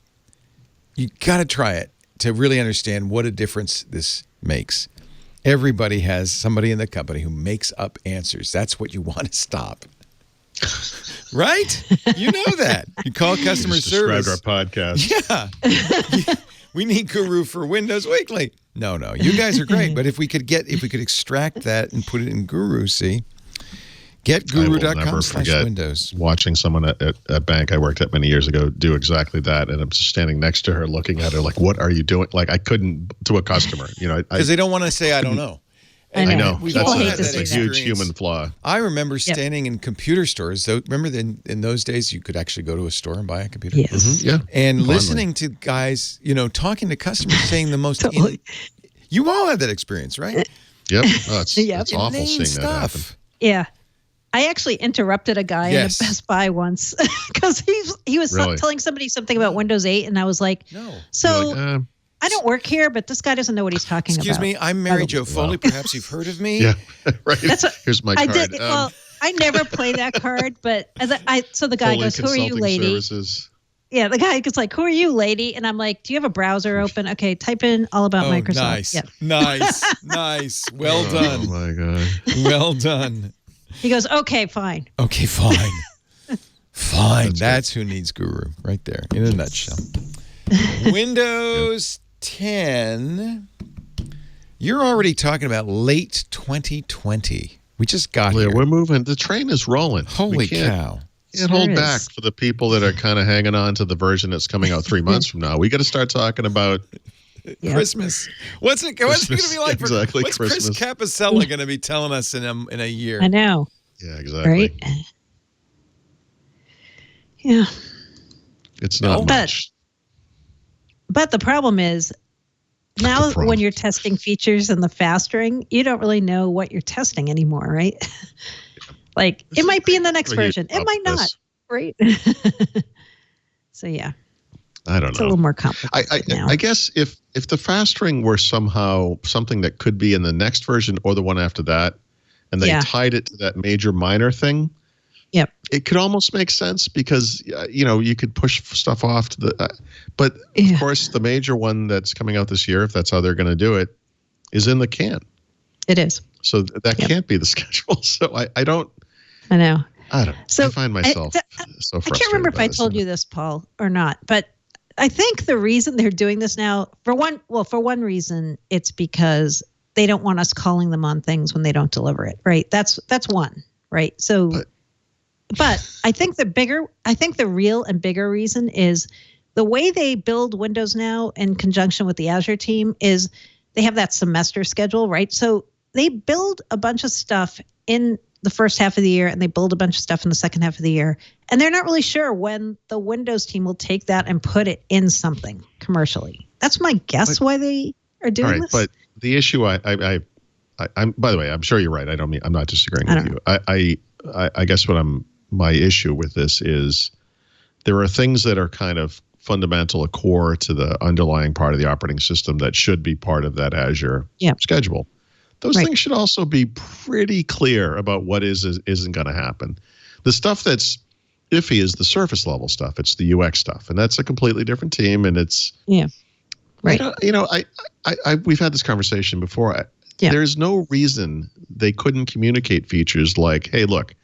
You got to try it to really understand what a difference this makes. Everybody has somebody in the company who makes up answers. That's what you want to stop. Right? You know that. You call customer service. Described our podcast. Yeah. We need Guru for Windows Weekly. No. You guys are great. But if we could extract that and put it in Guru, see? Getguru.com/windows. Watching someone at a bank I worked at many years ago do exactly that, and I'm just standing next to her looking at her like, what are you doing? Like, I couldn't, to a customer, because they don't want to say I don't know. I know. That's a huge human flaw. I remember standing in computer stores. So remember in those days you could actually go to a store and buy a computer? Yes. Mm-hmm. Yeah. And listening to guys, talking to customers saying the most you all had that experience, right? Yep. Oh, it's awful seeing that happen. Yeah. I actually interrupted a guy in a Best Buy once because he was telling somebody something about Windows 8, and I was like, "No." So I don't work here, but this guy doesn't know what he's talking about. Excuse me, I'm Mary Jo Foley. Perhaps you've heard of me. Yeah, right. Here's my card. I never play that card, but so the guy goes, "Who are you, lady?" Services. Yeah, the guy goes like, "Who are you, lady?" And I'm like, "Do you have a browser open? Okay, type in all about Microsoft." Nice, yep. nice. Well done. Oh my god. Well done. He goes, okay, fine. Okay, fine. Fine. That's who needs Guru right there in a nutshell. Windows 10. You're already talking about late 2020. We just got here. We're moving. The train is rolling. Holy cow. Can't hold back for the people that are kind of hanging on to the version that's coming out 3 months from now. We got to start talking about Christmas. What's it going to be like for what's Christmas. Chris Capicella going to be telling us in a year? I know. Yeah, exactly. Right? Yeah. It's not much. But the problem is now when you're testing features in the fast ring, you don't really know what you're testing anymore, right? Like it might be in the next version. It might not, right? So yeah. I don't know. It's a little more complicated now. I guess if the fast ring were somehow something that could be in the next version or the one after that, and they tied it to that major minor thing, it could almost make sense because you could push stuff off to the. But of course, the major one that's coming out this year, if that's how they're going to do it, is in the can. It is. So that can't be the schedule. So I don't. I know. I don't. So I find myself so frustrated. I can't remember if I told you this, Paul, or not, but. I think the reason they're doing this now, for one reason, it's because they don't want us calling them on things when they don't deliver it, right? That's one, right? So, but I think the real and bigger reason is the way they build Windows now in conjunction with the Azure team is they have that semester schedule, right? So they build a bunch of stuff in the first half of the year and they build a bunch of stuff in the second half of the year. And they're not really sure when the Windows team will take that and put it in something commercially. That's my guess why they are doing this. But the issue I'm by the way, I'm sure you're right. I'm not disagreeing with you. I guess my issue with this is there are things that are kind of fundamental, a core to the underlying part of the operating system that should be part of that Azure schedule. Those things should also be pretty clear about what isn't going to happen. The stuff that's iffy is the surface level stuff. It's the UX stuff, and that's a completely different team. And it's right. We've had this conversation before. There's no reason they couldn't communicate features like, "Hey, look,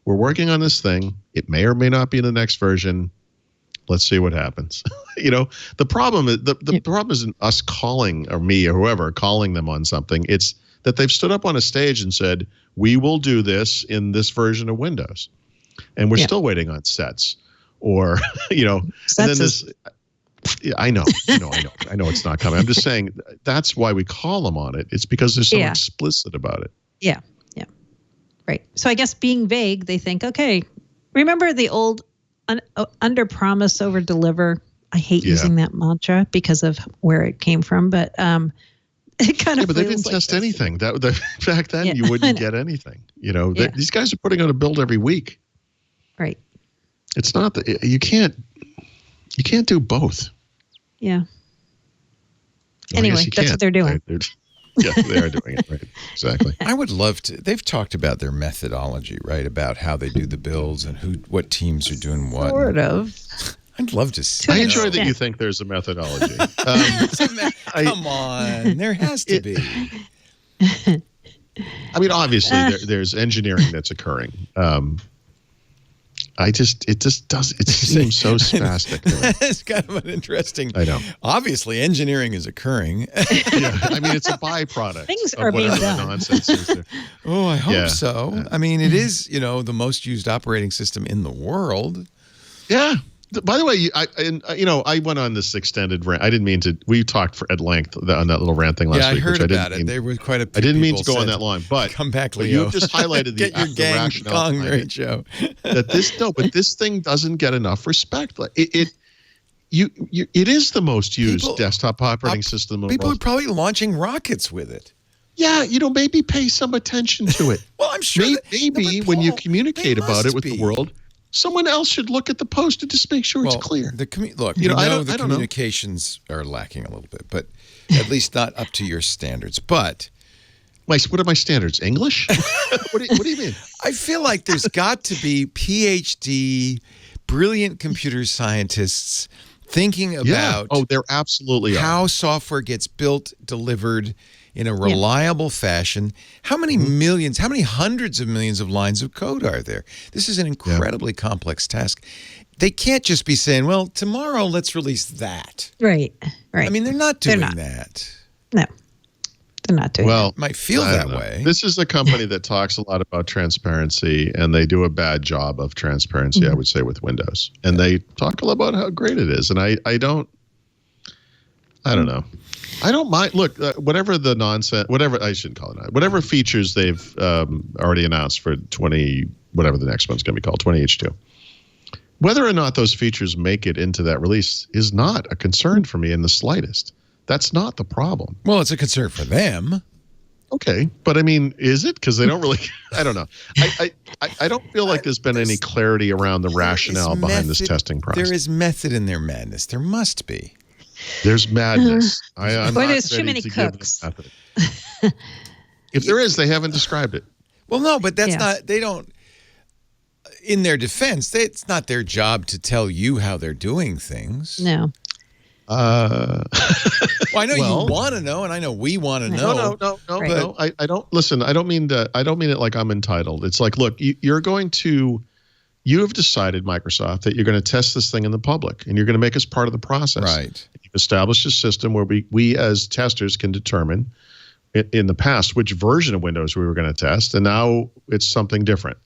we're working on this thing. It may or may not be in the next version. Let's see what happens." The problem is the problem isn't us calling or me or whoever calling them on something. It's that they've stood up on a stage and said, "We will do this in this version of Windows," and we're still waiting on sets, or and then this. I know it's not coming. I'm just saying that's why we call them on it. It's because they're so explicit about it. Yeah. Right. So I guess being vague, they think, okay, remember the old under promise, over deliver? I hate using that mantra because of where it came from, but it kind of but they didn't test anything. Back then you wouldn't get anything. These guys are putting out a build every week. Right. It's not that you can't do both. Yeah. Anyway, that's what they're doing. Yeah, they are doing it, right. Exactly. I would love to. They've talked about their methodology, right? About how they do the builds and what teams are doing what. Sort of. I'd love to see. I enjoy that you think there's a methodology. Come on. There has to be. I mean, obviously, there's engineering that's occurring. It seems so spastic. It's kind of an interesting. I know. Obviously, engineering is occurring. Yeah, I mean, it's a byproduct. Things are being done. Nonsense is there. Oh, I hope so. I mean, it is, the most used operating system in the world. Yeah. By the way, I went on this extended rant. I didn't mean to. We talked at length on that little rant thing last week. I heard about it. There was quite a few I didn't mean to go people on that long, but come back, Leo. You just highlighted Get your gang Kong ratio. But this thing doesn't get enough respect. It is the most used desktop operating system. People are probably launching rockets with it. Yeah, maybe pay some attention to it. Well, I'm sure. Maybe when you communicate about it with the world, someone else should look at the post and just make sure it's clear. The communications are lacking a little bit, but at least not up to your standards. But what are my standards? English? What do you mean? I feel like there's got to be PhD, brilliant computer scientists thinking about there absolutely how software gets built, delivered in a reliable fashion. How many millions, how many hundreds of millions of lines of code are there? This is an incredibly complex task. They can't just be saying, well, tomorrow let's release that. Right. I mean, they're not doing that. No, they're not doing that. It might feel that way. This is a company that talks a lot about transparency, and they do a bad job of transparency, I would say, with Windows. And they talk a lot about how great it is. And I don't know. I don't mind. Look, whatever the nonsense, whatever I shouldn't call it, whatever features they've already announced for whatever the next one's going to be called, 20H2. Whether or not those features make it into that release is not a concern for me in the slightest. That's not the problem. Well, it's a concern for them. Okay, but I mean, is it? Because they don't really. I don't know. I don't feel like there's been any clarity around the rationale behind this testing process. There is method in their madness. There must be. There's madness. There's too many cooks. If there is, they haven't described it. Well, no, but that's not. They don't. In their defense, it's not their job to tell you how they're doing things. No. Well, I know you want to know, and I know we want to know. No. I don't listen. I don't mean it like I'm entitled. It's like, look, you have decided, Microsoft, that you're going to test this thing in the public, and you're going to make us part of the process. Right. You've established a system where we as testers can determine in the past which version of Windows we were going to test, and now it's something different.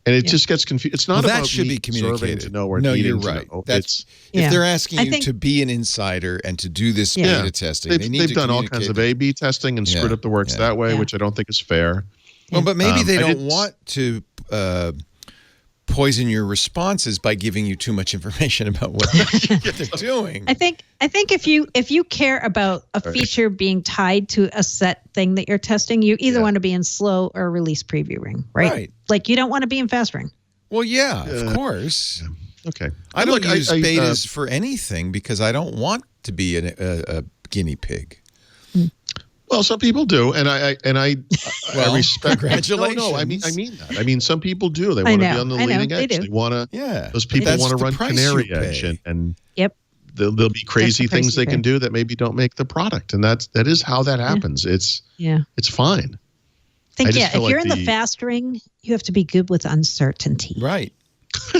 And it just gets confused. It's not about that should be communicated. To know or no, you're right. If they're asking you to be an insider and to do this beta testing, they've done all kinds of A/B testing and screwed up the works that way, which I don't think is fair. Well, but maybe they don't want to poison your responses by giving you too much information about what they're doing. I think if you care about a feature being tied to a set thing that you're testing, you either want to be in slow or release preview ring, right? Like you don't want to be in fast ring. Well, of course. Okay. I don't use betas for anything because I don't want to be a guinea pig. Well, some people do, and I respect. Congratulations. No, I mean that. I mean, some people do. They want to be on the leading edge. They want to. Yeah. Those people want to run canary edge, and there'll be crazy things they can do that maybe don't make the product, and that is how that happens. It's fine. I think if you're in the fast ring, you have to be good with uncertainty. Right. By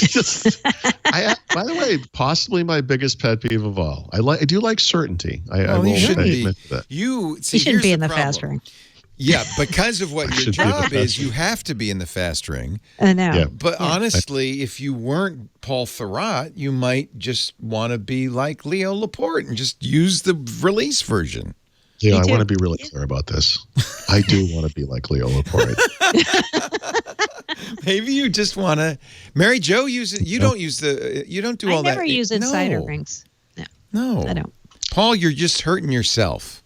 the way, possibly my biggest pet peeve of all. I do like certainty. I will admit that. You shouldn't be in the fast ring. Yeah, because of what your job is, you have to be in the fast ring. I know. Yeah. But honestly, if you weren't Paul Thurrott, you might just want to be like Leo Laporte and just use the release version. Yeah, I want to be really clear about this. I do want to be like Leo Laporte. Maybe you just want to. Mary Jo uses it. You don't use the. You don't do all that. I never use insider rings. No, I don't. Paul, you're just hurting yourself.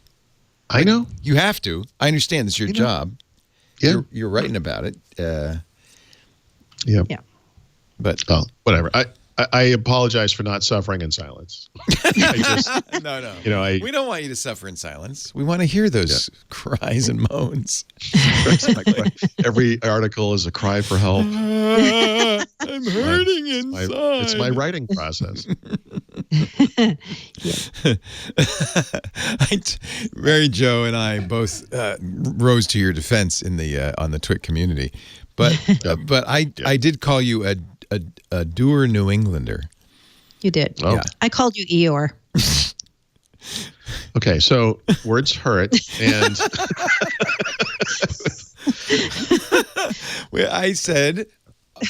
I know. You have to. I understand. It's your job. Yeah. You're writing about it. Yeah. But whatever. I apologize for not suffering in silence. No. We don't want you to suffer in silence. We want to hear those cries and moans. Every article is a cry for help. I'm hurting inside. It's my writing process. Mary Jo and I both rose to your defense in the on the Twit community, but I did call you a doer New Englander. You did. Oh. Yeah. I called you Eeyore. Okay, so words hurt, and well, I said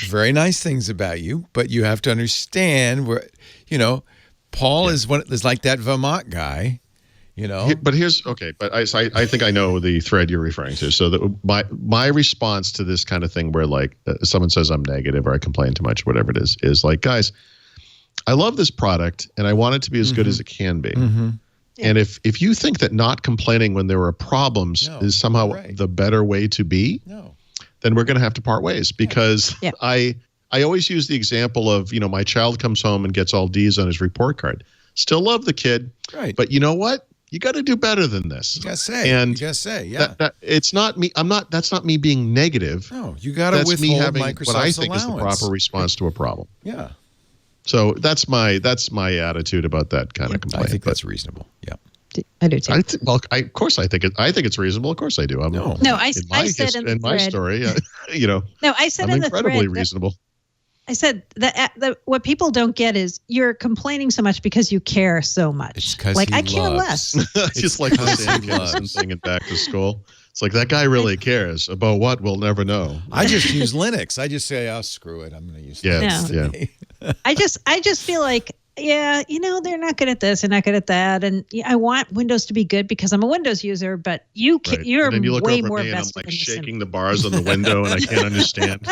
very nice things about you, but you have to understand where Paul is like that Vermont guy. But here's But I think I know the thread you're referring to. So my response to this kind of thing, where like someone says I'm negative or I complain too much, whatever it is like, guys, I love this product and I want it to be as good as it can be. Mm-hmm. And if you think that not complaining when there are problems is somehow the better way to be, then we're going to have to part ways, because I always use the example of my child comes home and gets all D's on his report card. Still love the kid, right? But you know what? You got to do better than this. You gotta say, yeah. That it's not me. That's not me being negative. No, you got to withhold me having Microsoft's what I think allowance. is the proper response to a problem. Yeah. So that's my attitude about that kind of complaint. I think that's reasonable. Yeah. I do too. Of course, I think it's reasonable. Of course, I do. I said in the my thread, story, No, I said I'm in the incredibly thread reasonable. I said that what people don't get is you're complaining so much because you care so much. It's because I care less. It's just like the Sam Kinison thing in Back to School. It's like that guy really cares about what we'll never know. I just use Linux. I just say, "Oh, screw it. I'm going to use Linux today." I just feel like, they're not good at this and not good at that, and I want Windows to be good because I'm a Windows user. But you're way more vested. And I'm like shaking the bars on the window, and I can't understand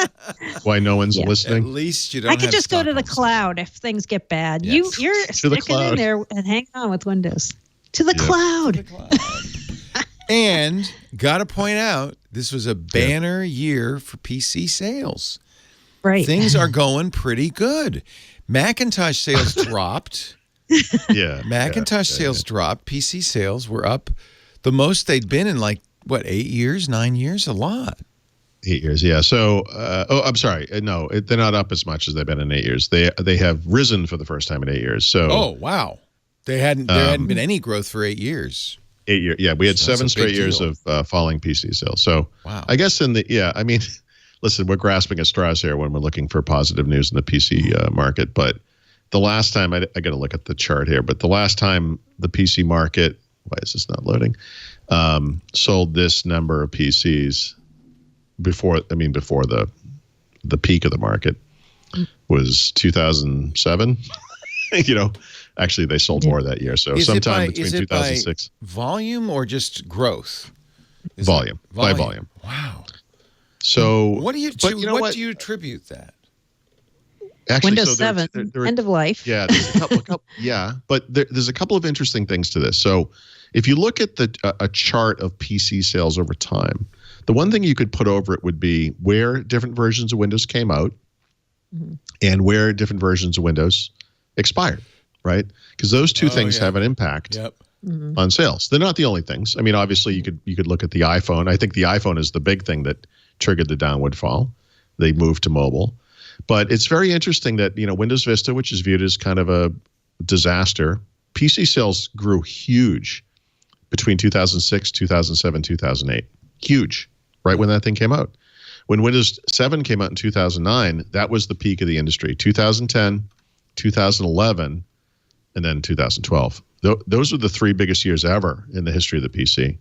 why no one's listening. At least you don't. I could just go to the cloud if things get bad. Yes. You're sticking in there and hanging on with Windows to the cloud. And got to point out, this was a banner year for PC sales. Right. Things are going pretty good. Macintosh sales dropped. Macintosh sales dropped. PC sales were up the most they'd been in 8 years, 9 years? A lot. 8 years, yeah. So, I'm sorry. No, they're not up as much as they've been in 8 years. They have risen for the first time in 8 years. So. Oh, wow. There hadn't been any growth for 8 years. 8 years. Yeah, we had 7 straight years of falling PC sales. So, wow. I guess listen, we're grasping at straws here when we're looking for positive news in the PC market. But the last time, I got to look at the chart here, but the last time the PC market, why is this not loading, sold this number of PCs before the peak of the market was 2007. Actually, they sold more that year. So sometime between 2006. Volume or just growth? Volume. By volume. Wow. So what do you attribute that? Actually, Windows 7, end of life. Yeah, there's a couple but there's a couple of interesting things to this. So if you look at a chart of PC sales over time, the one thing you could put over it would be where different versions of Windows came out and where different versions of Windows expired, right? Because those two things have an impact on sales. They're not the only things. I mean, obviously, you could look at the iPhone. I think the iPhone is the big thing that triggered the downward fall. They moved to mobile. But it's very interesting that, Windows Vista, which is viewed as kind of a disaster, PC sales grew huge between 2006, 2007, 2008. Huge, right when that thing came out. When Windows 7 came out in 2009, that was the peak of the industry. 2010, 2011, and then 2012. Those are the 3 biggest years ever in the history of the PC.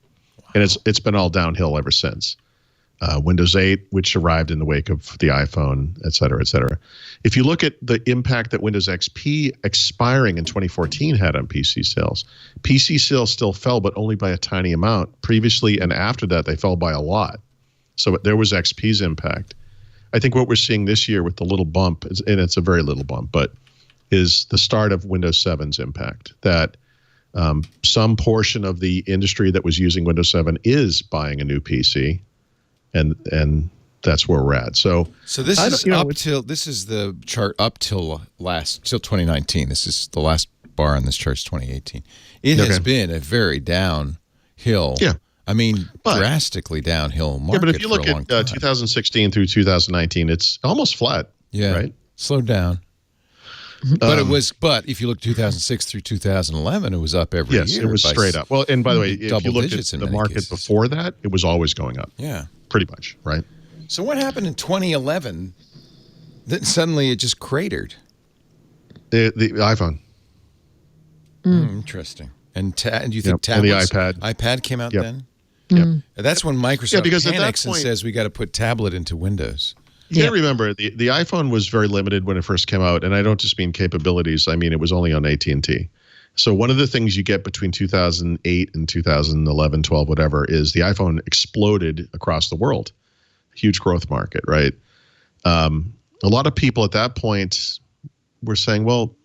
And it's been all downhill ever since. Windows 8, which arrived in the wake of the iPhone, et cetera, et cetera. If you look at the impact that Windows XP expiring in 2014 had on PC sales still fell, but only by a tiny amount. Previously and after that, they fell by a lot. So there was XP's impact. I think what we're seeing this year with the little bump, and it's a very little bump, but is the start of Windows 7's impact. That some portion of the industry that was using Windows 7 is buying a new PC. And that's where we're at. So this is this is the chart up till 2019. This is the last bar on this chart is 2018. It has been a very downhill. Yeah. I mean, drastically downhill market. Yeah, but if you look at 2016 through 2019, it's almost flat. Yeah. Right. Slowed down. But if you look 2006 through 2011, it was up every year. Yes, it was straight up. Well, and by the way, if you look at the market before that, it was always going up. Yeah. Pretty much, right? So what happened in 2011 that suddenly it just cratered? The iPhone. Interesting. And do you think tablets? And the iPad. iPad came out then? Yep. That's when Microsoft panics and says we got to put tablet into Windows. You got to remember, the iPhone was very limited when it first came out, and I don't just mean capabilities. I mean, it was only on AT&T. So one of the things you get between 2008 and 2011, 12, whatever, is the iPhone exploded across the world. Huge growth market, right? A lot of people at that point were saying, well,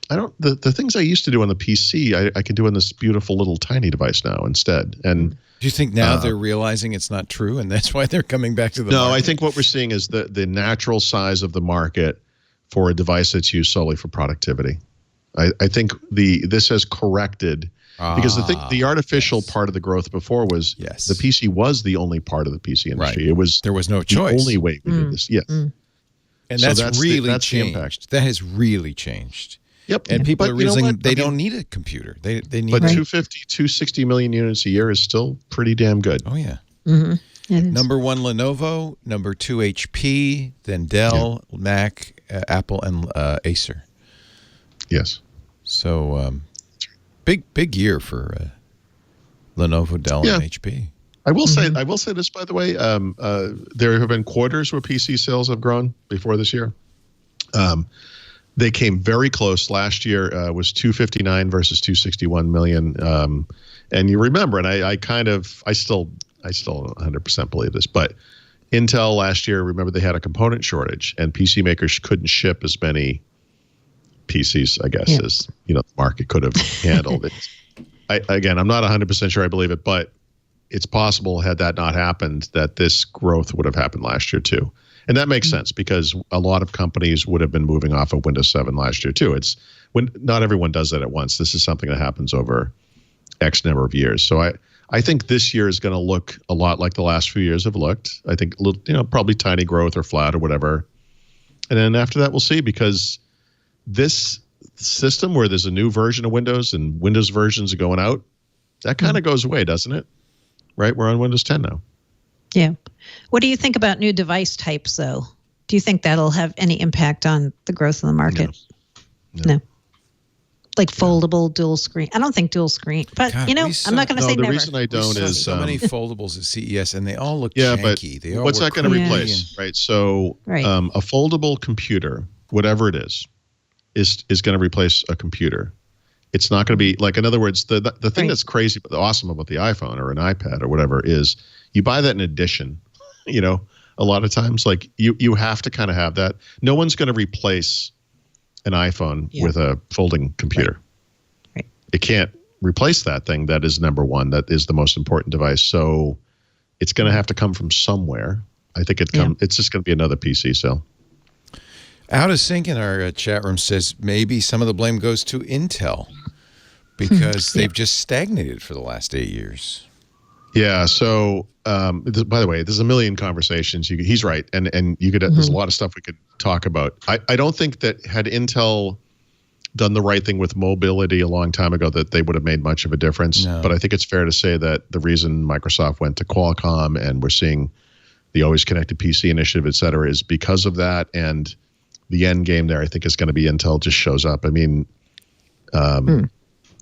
the things I used to do on the PC, I can do on this beautiful little tiny device now instead. And do you think now they're realizing it's not true, and that's why they're coming back to the market? I think what we're seeing is the natural size of the market for a device that's used solely for productivity. I think this has corrected because the artificial part of the growth before was the PC was the only part of the PC industry. Right. There was no choice. The only way we did this. Yes. And that's really changed. That has really changed. Yep. And people are realizing they don't need a computer. They need. But 260 million units a year is still pretty damn good. Oh yeah. Mm-hmm. Number 1 Lenovo, number 2 HP, then Dell, Mac, Apple, and Acer. Yes. So big year for Lenovo, Dell, and HP. I will say this, by the way. There have been quarters where PC sales have grown before this year. They came very close. Last year was 259 versus 261 million. And you remember, and I still 100% believe this, but Intel last year, remember they had a component shortage and PC makers couldn't ship as many PCs, I guess, as the market could have handled it. Again, I'm not 100% sure I believe it, but it's possible had that not happened that this growth would have happened last year too. And that makes sense because a lot of companies would have been moving off of Windows 7 last year too. It's when not everyone does that at once. This is something that happens over X number of years. So I think this year is going to look a lot like the last few years have looked. I think probably tiny growth or flat or whatever. And then after that, we'll see, because this system where there's a new version of Windows and Windows versions are going out, that kind of goes away, doesn't it? Right? We're on Windows 10 now. Yeah. What do you think about new device types, though? Do you think that'll have any impact on the growth of the market? No. Like foldable, dual screen. I don't think dual screen, but I'm not going to say never. The reason I don't is so many foldables at CES, and they all look janky. But what's that going to replace, right? So a foldable computer, whatever it is going to replace a computer. It's not going to be like, in other words, the thing that's crazy, but awesome about the iPhone or an iPad or whatever is you buy that in addition. A lot of times, like you have to kind of have that. No one's going to replace an iPhone with a folding computer. Right. It can't replace that thing that is number one, that is the most important device. So it's going to have to come from somewhere. I think it's just going to be another PC sale. Out of Sync in our chat room says maybe some of the blame goes to Intel because they've just stagnated for the last 8 years. Yeah. So, by the way, there's a million conversations. He's right, and you could. There's a lot of stuff we could talk about. I don't think that had Intel done the right thing with mobility a long time ago, that they would have made much of a difference. No. But I think it's fair to say that the reason Microsoft went to Qualcomm and we're seeing the Always Connected PC initiative, et cetera, is because of that. And the end game there, I think, is going to be Intel just shows up. I mean,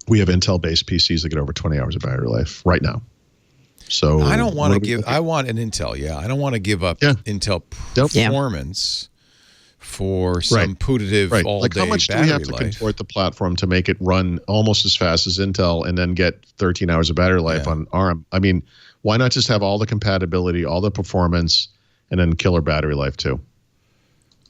we have Intel-based PCs that get over 20 hours of battery life right now. So I don't want to give. I want an Intel. Yeah, I don't want to give up Intel performance for some putative all-day like how much do we have to contort the platform to make it run almost as fast as Intel and then get 13 hours of battery life on ARM? I mean, why not just have all the compatibility, all the performance, and then killer battery life too?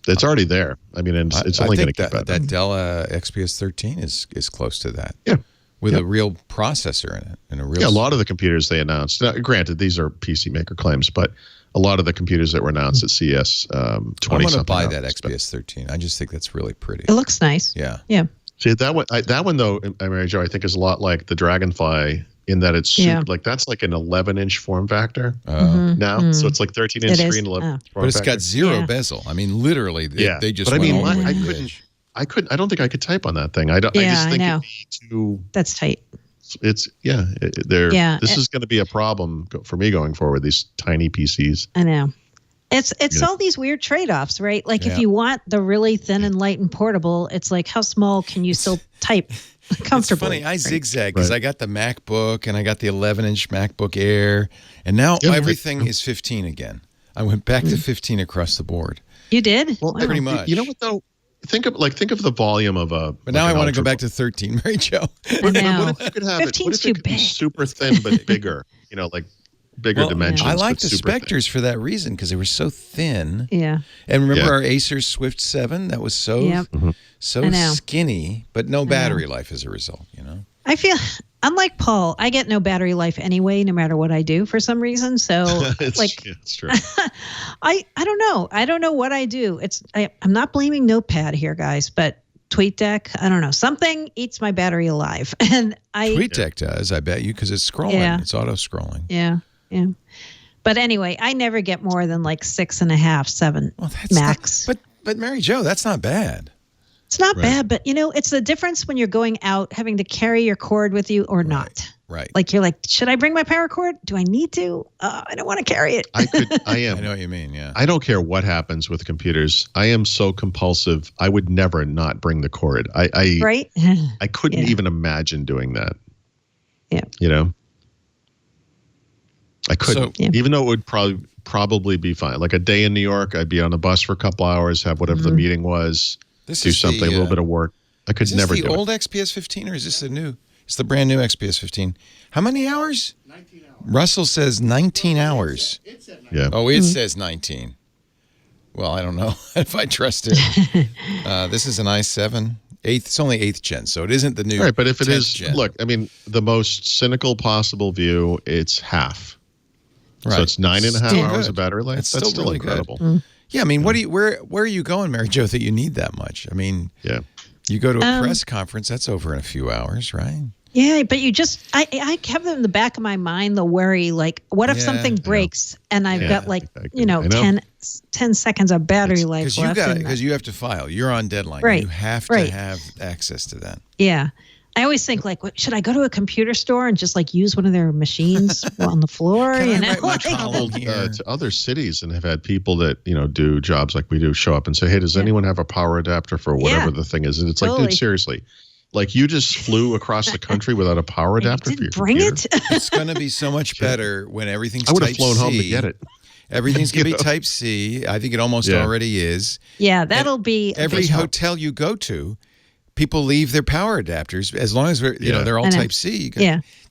It's already there. I mean, it's only going to get better. That Dell XPS 13 is close to that. Yeah. With a real processor in it. And a lot of the computers they announced, now, granted, these are PC Maker claims, but a lot of the computers that were announced at CES 20 I'm going to buy that XPS 13. I just think that's really pretty. It looks nice. Yeah. Yeah. See, that one though, Mary Jo, I think is a lot like the Dragonfly in that it's like that's like an 11-inch form factor now. So it's like 13-inch screen, 11 form but it's factor. got zero bezel. I mean, literally, they just but went I mean, all I the couldn't. edge. I don't think I could type on that thing. I just think it needs to. That's tight. It's This is going to be a problem for me going forward. These tiny PCs. I know. It's all these weird trade-offs, right? Like if you want the really thin and light and portable, it's like how small can you still type comfortably? It's funny. I zigzag because I got the MacBook and I got the 11-inch MacBook Air, and now everything is 15 again. I went back to 15 across the board. You did? Well, pretty much. You know what though? Think of the volume of a. But now I want to go back to 13, Mary Jo. I know. What if you could have 15's what if too it could be big. super thin but bigger? Like bigger dimensions. I like the super Spectres for that reason because they were so thin. Yeah. And remember our Acer Swift 7? That was so skinny, but no battery life as a result. I feel, unlike Paul, I get no battery life anyway, no matter what I do for some reason. So, it's true. I don't know. I don't know what I do. I'm not blaming Notepad here, guys, but TweetDeck, I don't know. Something eats my battery alive. And TweetDeck does, I bet you, because it's scrolling. Yeah. It's auto-scrolling. Yeah. But anyway, I never get more than like 6.5, 7 max. But Mary Jo, that's not bad. It's not bad, but it's the difference when you're going out, having to carry your cord with you or not. Right. Like you're like, should I bring my power cord? Do I need to? I don't want to carry it. I am. I know what you mean. Yeah. I don't care what happens with computers. I am so compulsive. I would never not bring the cord. Right. I couldn't even imagine doing that. Yeah. I couldn't, even though it would probably be fine. Like a day in New York, I'd be on a bus for a couple hours, have whatever the meeting was. Do something, a little bit of work. I could never do it. Is this the old XPS 15 or is this the new? It's the brand new XPS 15. How many hours? 19 hours. Russell says 19 hours. It said 19. Yeah. Oh, it says 19. Well, I don't know if I trust it. This is an i7. It's only 8th gen, so it isn't the new. Right, but if it is, gen. look, I mean, the most cynical possible view, it's half. Right. So it's 9.5 hours good. of battery life. That's That's still still really good. incredible. Yeah, I mean, where are you going, Mary Jo, that you need that much? I mean, you go to a press conference, that's over in a few hours, right? Yeah, but you just, I have in the back of my mind the worry, like, what if something breaks and I've got 10 seconds of battery life left? Because you have to file. You're on deadline. Right. You have to have access to that. Yeah. I always think, like, should I go to a computer store and just, like, use one of their machines on the floor? I've traveled to other cities and have had people that, do jobs like we do show up and say, hey, does anyone have a power adapter for whatever the thing is? And it's like, dude, seriously. Like, you just flew across the country without a power adapter for your computer? It's going to be so much better when everything's Type C. I would have flown home to get it. Everything's going to be Type C. I think it almost already is. Yeah, that'll be every hotel you go to. People leave their power adapters as long as they're all Type C.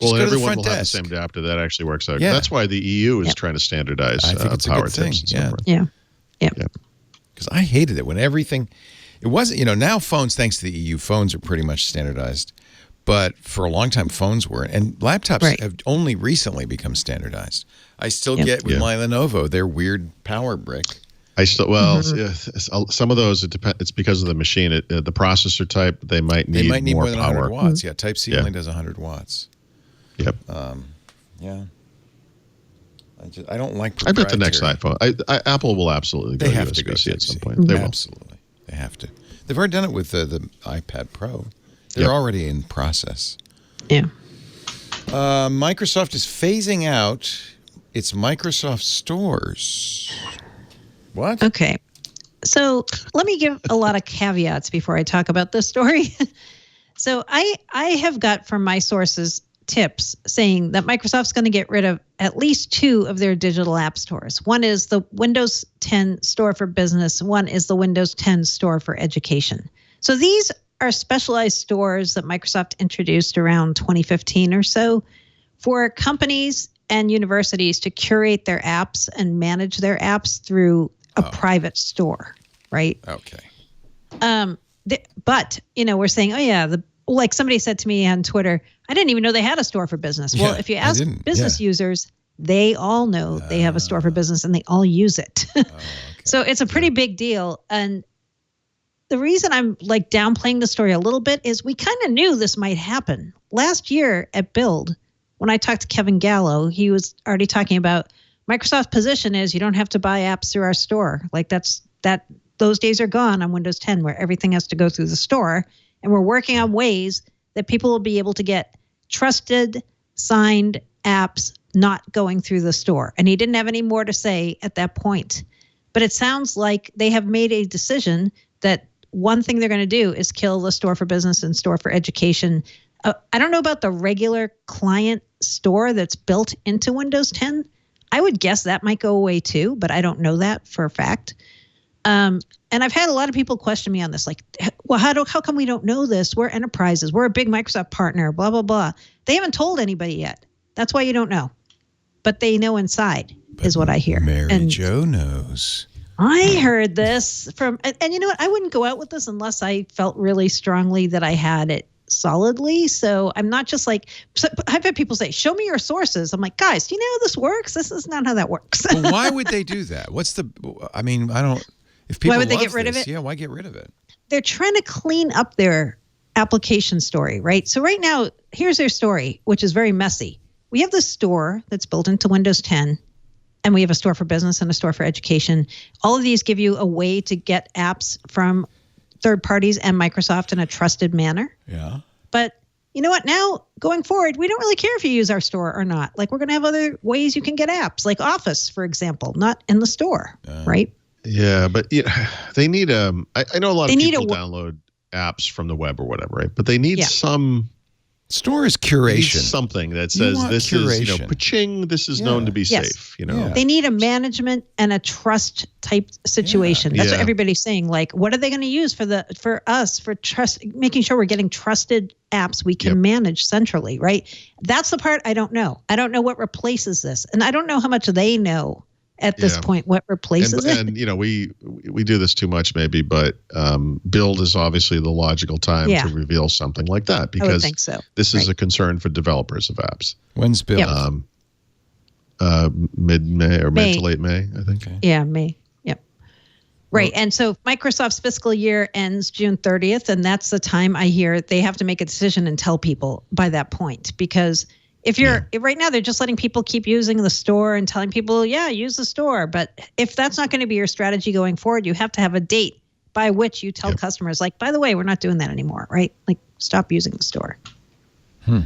Well, everyone will have the same adapter. That actually works out. That's why the EU is trying to standardize power tips. Yeah. Because I hated it when everything. It wasn't. Now phones, thanks to the EU, phones are pretty much standardized. But for a long time, phones weren't, and laptops have only recently become standardized. I still get with my Lenovo their weird power brick. I still some of those it's because of the machine. The processor type they might need more than power. 100 watts. Yeah, Type C only does 100 watts. Yep. I don't like. I bet the next iPhone, Apple will absolutely go USB-C at some point. They will. Absolutely, they have to. They've already done it with the iPad Pro. They're already in process. Yeah. Microsoft is phasing out its Microsoft stores. What? Okay. So let me give a lot of caveats before I talk about this story. So I have got from my sources tips saying that Microsoft's going to get rid of at least 2 of their digital app stores. One is the Windows 10 store for business. One is the Windows 10 store for education. So these are specialized stores that Microsoft introduced around 2015 or so for companies and universities to curate their apps and manage their apps through a private store, right? Okay. But, we're saying, oh, yeah, like somebody said to me on Twitter, I didn't even know they had a store for business. Well, if you ask business users, they all know they have a store for business and they all use it. Okay. So it's a pretty big deal. And the reason I'm like downplaying the story a little bit is we kind of knew this might happen. Last year at Build, when I talked to Kevin Gallo, he was already talking about Microsoft's position is you don't have to buy apps through our store. Like those days are gone on Windows 10 where everything has to go through the store. And we're working on ways that people will be able to get trusted, signed apps not going through the store. And he didn't have any more to say at that point. But it sounds like they have made a decision that one thing they're going to do is kill the store for business and store for education. I don't know about the regular client store that's built into Windows 10. I would guess that might go away too, but I don't know that for a fact. And I've had a lot of people question me on this, like, well, how come we don't know this? We're enterprises. We're a big Microsoft partner, blah, blah, blah. They haven't told anybody yet. That's why you don't know. But they know inside is what I hear. Mary Jo knows. I heard this from, and you know what? I wouldn't go out with this unless I felt really strongly that I had it solidly. So I'm not just like, I've had people say, show me your sources. I'm like, guys, do you know how this works? This is not how that works. Well, why would they do that? If people why would they get rid of it? Yeah, why get rid of it? They're trying to clean up their application story, right? So right now, here's their story, which is very messy. We have this store that's built into Windows 10, and we have a store for business and a store for education. All of these give you a way to get apps from third parties and Microsoft in a trusted manner. Yeah. But you know what? Now, going forward, we don't really care if you use our store or not. Like, we're going to have other ways you can get apps, like Office, for example, not in the store, right? Yeah, but they need I know a lot of people download apps from the web or whatever, right? But they need some store is curation. Something that says this curation. Is, pa-ching, this is known to be safe. They need a management and a trust type situation. That's what everybody's saying. Like, what are they going to use for us for trust, making sure we're getting trusted apps we can manage centrally, right? That's the part I don't know. I don't know what replaces this, and I don't know how much they know at this point what replaces it. And we do this too much maybe, but Build is obviously the logical time to reveal something like that, because I would think so. This is a concern for developers of apps. When's Build? Mid-May or mid to late May, I think. Okay. Yeah, May. Yep. Right. And so Microsoft's fiscal year ends June 30th, and that's the time I hear they have to make a decision and tell people by that point, because if right now, they're just letting people keep using the store and telling people, use the store. But if that's not going to be your strategy going forward, you have to have a date by which you tell customers, like, by the way, we're not doing that anymore, right? Like, stop using the store. But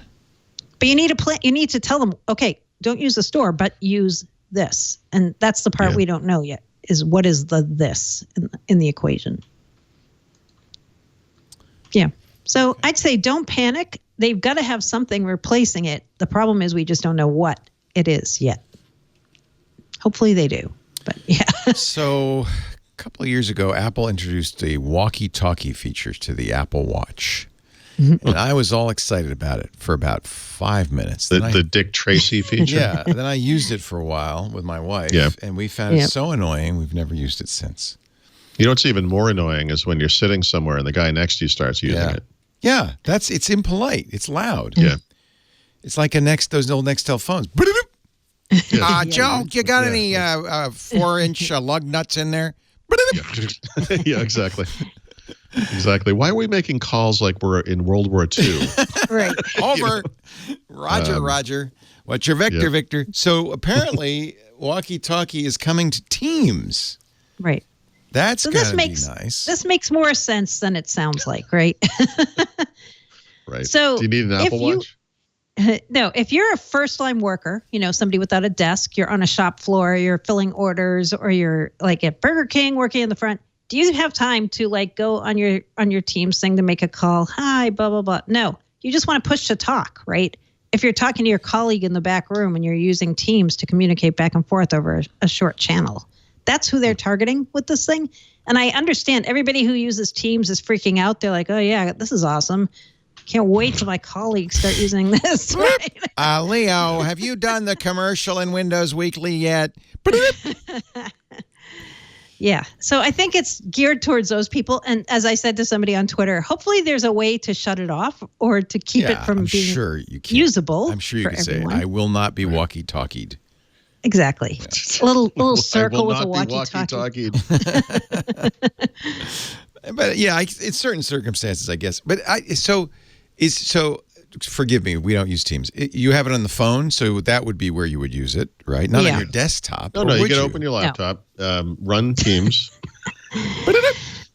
you need a plan. You need to tell them, okay, don't use the store, but use this. And that's the part we don't know yet, is what is this in the equation. Yeah. So I'd say don't panic. They've got to have something replacing it. The problem is we just don't know what it is yet. Hopefully they do, but So a couple of years ago, Apple introduced a walkie-talkie feature to the Apple Watch. And I was all excited about it for about 5 minutes. The Dick Tracy feature? Yeah. Then I used it for a while with my wife, and we found it so annoying, we've never used it since. You know what's even more annoying is when you're sitting somewhere and the guy next to you starts using it. Yeah, it's impolite. It's loud. Yeah. It's like those old Nextel phones. Joe, you got any 4-inch lug nuts in there? Yeah, exactly. Exactly. Why are we making calls like we're in World War II? Right. Over. Roger. What's your vector, Victor? So apparently, walkie-talkie is coming to Teams. Right. That's gotta be nice. This makes more sense than it sounds like, right? Right. So do you need an Apple Watch? No, if you're a first-line worker, somebody without a desk, you're on a shop floor, you're filling orders, or you're like at Burger King working in the front, do you have time to like go on your Teams thing to make a call? Hi, blah, blah, blah. No, you just want to push to talk, right? if you're talking to your colleague in the back room and you're using Teams to communicate back and forth over a short channel. That's who they're targeting with this thing. And I understand everybody who uses Teams is freaking out. They're like, oh, yeah, this is awesome. Can't wait till my colleagues start using this. Right? Leo, have you done the commercial in Windows Weekly yet? Yeah. So I think it's geared towards those people. And as I said to somebody on Twitter, hopefully there's a way to shut it off or to keep it from being usable. I'm sure you can say, I will not be walkie-talkied. Exactly. Yeah. A little circle with a walkie-talkie. But yeah, it's certain circumstances, I guess. But forgive me, we don't use Teams. You have it on the phone, so that would be where you would use it, right? Not on your desktop. No, you can open your laptop, run Teams.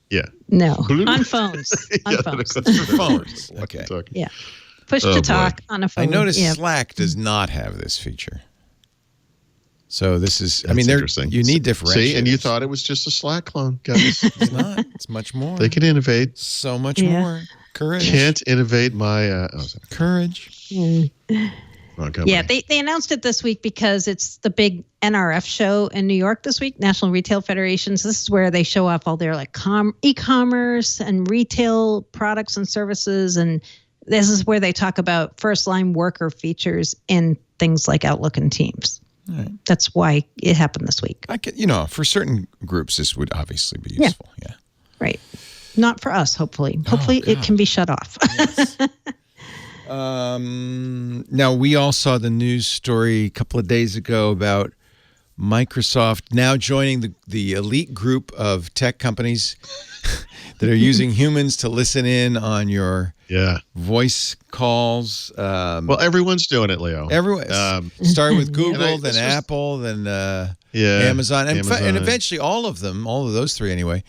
Yeah. No, on phones. On phones. Okay. Yeah. Push to talk on a phone. I noticed Slack does not have this feature. So this is, That's interesting. You need differentiators. See, and you thought it was just a Slack clone, guys. It's not. It's much more. They can innovate. So much more. Courage. Can't innovate my... courage. Yeah, they announced it this week because it's the big NRF show in New York this week, National Retail Federation. So this is where they show off all their like e-commerce and retail products and services. And this is where they talk about first-line worker features in things like Outlook and Teams. Right. That's why it happened this week. For certain groups, this would obviously be useful. Yeah. Right. Not for us, hopefully. Hopefully it can be shut off. Yes. Now, we all saw the news story a couple of days ago about Microsoft now joining the elite group of tech companies that are using humans to listen in on your voice calls. Well, everyone's doing it, Leo. Everyone. Started with Google, then Apple, then Amazon. And eventually all of those three anyway,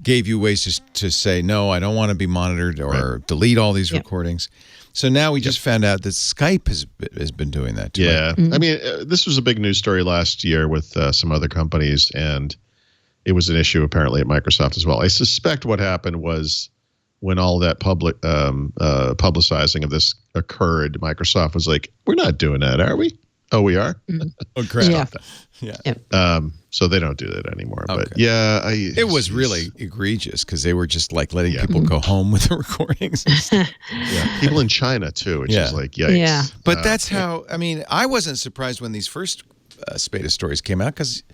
gave you ways to say, no, I don't want to be monitored or delete all these recordings. So now we just found out that Skype has been doing that too. Yeah. I mean, this was a big news story last year with some other companies, and it was an issue apparently at Microsoft as well. I suspect what happened was when all that public publicizing of this occurred, Microsoft was like, we're not doing that, are we? Oh, we are? Oh, crap. Yeah. So they don't do that anymore. Okay. But yeah, it was really egregious because they were just like letting people go home with the recordings. People in China too, which is like, yikes. Yeah. But that's how, I wasn't surprised when these first spate of stories came out because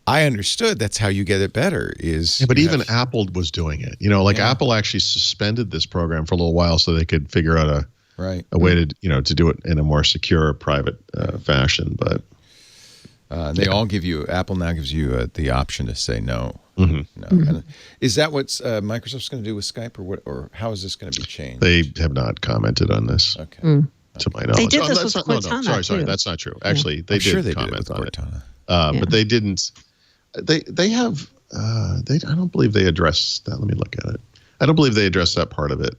I understood that's how you get it better is. Yeah, but even Apple was doing it. Apple actually suspended this program for a little while so they could figure out a way to to do it in a more secure, private fashion. But they all give you. Apple now gives you the option to say no. Mm-hmm. No. Mm-hmm. Is that what Microsoft's going to do with Skype, or what? Or how is this going to be changed? They have not commented on this. Okay. To my knowledge, they did this with Cortana. Sorry, that's not true. Actually, they did comment on it. But they didn't. They have. I don't believe they addressed that. Let me look at it. I don't believe they addressed that part of it.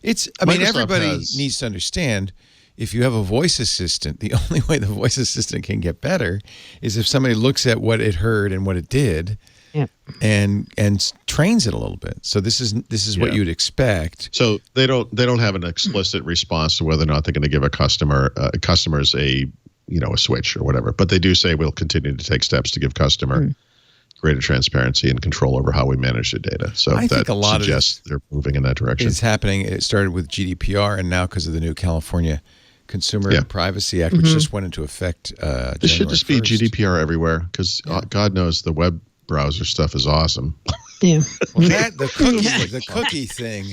Everybody needs to understand if you have a voice assistant, the only way the voice assistant can get better is if somebody looks at what it heard and what it did and trains it a little bit. So this is what you'd expect. So they don't have an explicit response to whether or not they're going to give customers a switch or whatever, but they do say we'll continue to take steps to give customer greater transparency and control over how we manage the data. So I think a lot suggests they're moving in that direction. It's happening. It started with GDPR, and now because of the new California Consumer Privacy Act, which just went into effect This should just be GDPR everywhere, because God knows the web browser stuff is awesome. Yeah. Well, the cookie thing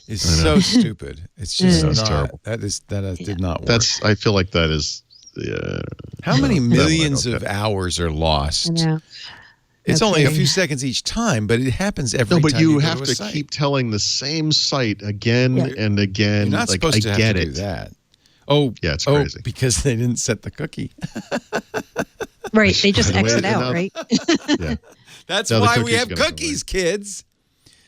is so stupid. It's just terrible. That did not work. I feel like that is. How many millions of hours are lost? It's only a few seconds each time, but it happens every time. No, but you have to keep telling the same site again and again. You're not supposed to have to do that. Oh, yeah, it's crazy. Because they didn't set the cookie. Right, they just exit out, right? Yeah. That's why we have cookies, kids.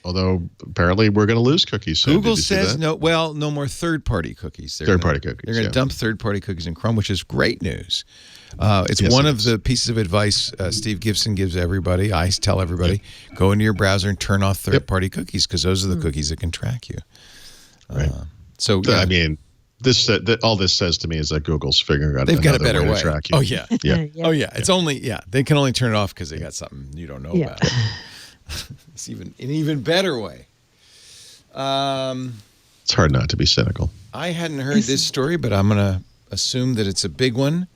Although apparently we're going to lose cookies soon. Google says no more third-party cookies. Third-party cookies. They're going to dump third-party cookies in Chrome, which is great news. It's one of the pieces of advice Steve Gibson gives everybody. I tell everybody, go into your browser and turn off third-party cookies because those are the cookies that can track you. Right. all this says to me is that Google's figuring out they've got a better way to track you. Oh yeah. Oh yeah. It's only they can only turn it off because they got something you don't know about. It's an even better way. It's hard not to be cynical. I hadn't heard this story, but I'm gonna assume that it's a big one.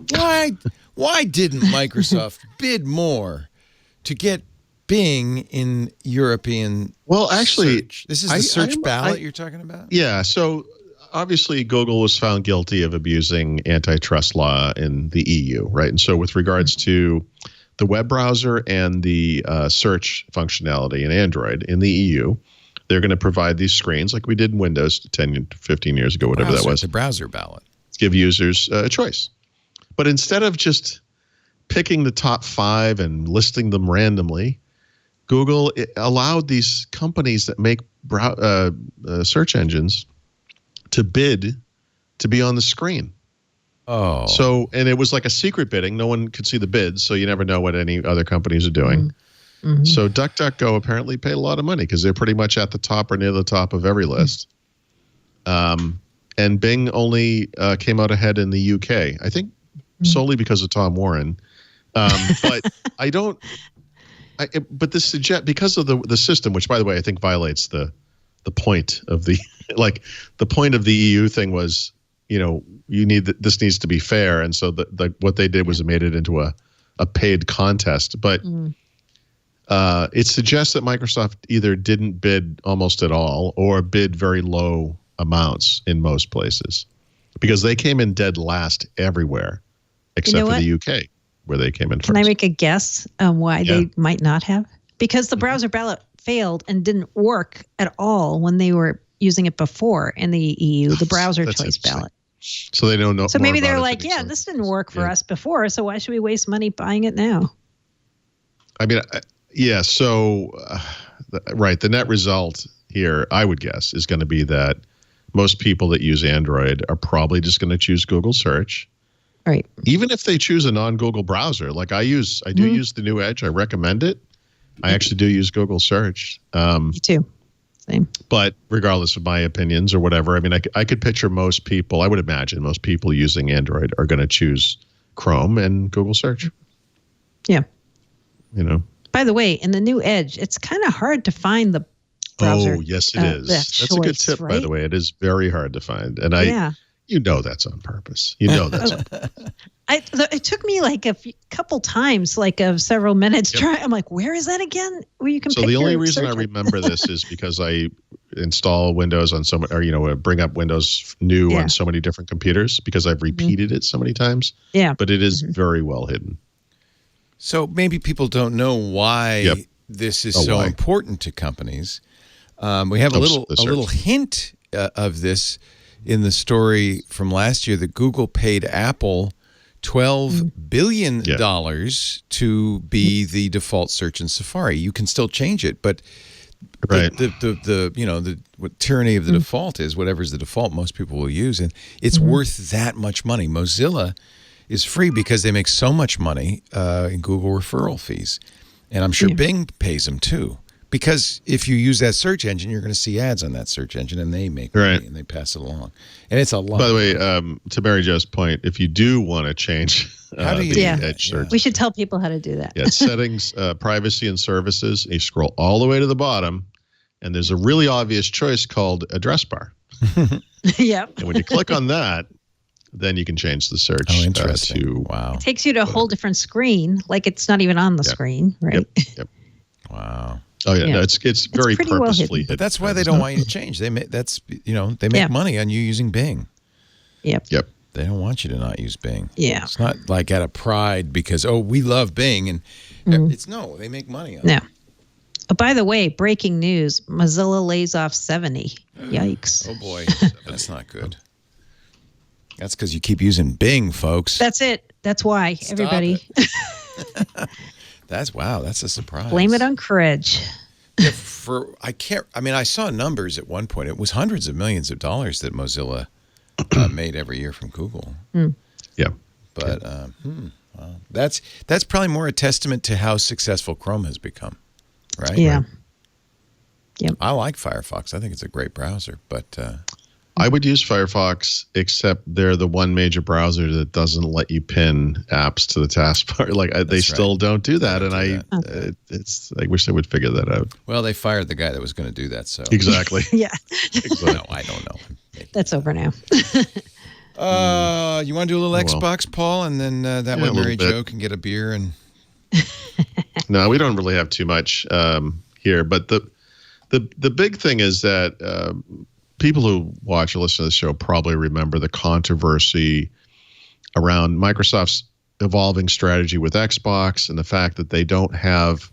Why didn't Microsoft bid more to get Bing in European search? This is the search ballot you're talking about? Yeah. So obviously Google was found guilty of abusing antitrust law in the EU, right? And so with regards to the web browser and the search functionality in Android in the EU, they're going to provide these screens like we did in Windows 10, 15 years ago, whatever that was. The browser ballot. Give users a choice. But instead of just picking the top 5 and listing them randomly, Google allowed these companies that make search engines to bid to be on the screen. Oh. So, and it was like a secret bidding. No one could see the bids, so you never know what any other companies are doing. Mm-hmm. So DuckDuckGo apparently paid a lot of money because they're pretty much at the top or near the top of every list. And Bing only came out ahead in the UK, I think solely because of Tom Warren. But but this suggests, because of the system, which by the way, I think violates the point of the, the point of the EU thing was, this needs to be fair. And so what they did was made it into a paid contest. But it suggests that Microsoft either didn't bid almost at all or bid very low amounts in most places, because they came in dead last everywhere except for the UK, where they came in first. Can I make a guess on why they might not have? Because the browser ballot failed and didn't work at all when they were using it before in the EU, the browser choice ballot. So they don't know. So maybe they're like, this didn't work for us before, so why should we waste money buying it now? I mean, so, right, the net result here, I would guess, is going to be that most people that use Android are probably just going to choose Google search. Right. Even if they choose a non-Google browser, like I do use the new Edge. I recommend it. I actually do use Google search. Me too. Same. But regardless of my opinions or whatever, I mean, I could picture most people, I would imagine most people using Android are going to choose Chrome and Google search. Yeah. By the way, in the new Edge, it's kind of hard to find the browser. Oh, yes, it is. That's a good tip, right? By the way. It is very hard to find. And that's on purpose. That's on purpose. It took me like a couple times, of several minutes. I'm like, where is that again? Where you can. So the only reason I remember this is because I install Windows on bring up Windows new on so many different computers because I've repeated it so many times. Yeah. But it is very well hidden. So maybe people don't know why this is so important to companies. We have a little hint of this in the story from last year that Google paid Apple $12 billion to be the default search in Safari. You can still change it, but the what tyranny of the default is whatever's the default most people will use, and it's worth that much money. Mozilla is free because they make so much money in Google referral fees, and I'm sure Bing pays them too. Because if you use that search engine, you're going to see ads on that search engine, and they make money and they pass it along. And it's a lot. By the way, to Mary Jo's point, if you do want to change the Edge search, we should tell people how to do that. Settings, privacy and services. You scroll all the way to the bottom, and there's a really obvious choice called address bar. Yep. And when you click on that, then you can change the search. Oh, interesting. Wow. It takes you to a whole different screen, like it's not even on the screen, right? Yep. Wow. Oh yeah, no, it's very purposefully. But that's why they don't want you to change. They make money on you using Bing. Yep. They don't want you to not use Bing. Yeah. It's not like out of pride because we love Bing, and they make money on it. Oh, by the way, breaking news: Mozilla lays off 70. Yikes! Oh boy, that's not good. That's because you keep using Bing, folks. That's it. That's why. Stop everybody. That's a surprise. Blame it on courage. I saw numbers at one point. It was hundreds of millions of dollars that Mozilla made every year from Google. Yeah. But well, that's probably more a testament to how successful Chrome has become, right? Yeah. Right? Yep. I like Firefox. I think it's a great browser, but I would use Firefox, except they're the one major browser that doesn't let you pin apps to the taskbar. Like they still don't do that, it's. I wish they would figure that out. Well, they fired the guy that was going to do that. So exactly. Yeah. Exactly. No, I don't know. That's over now. You want to do a little Xbox, Paul, and then that way Mary Jo can get a beer and. No, we don't really have too much here, but the big thing is that. People who watch or listen to the show probably remember the controversy around Microsoft's evolving strategy with Xbox and the fact that they don't have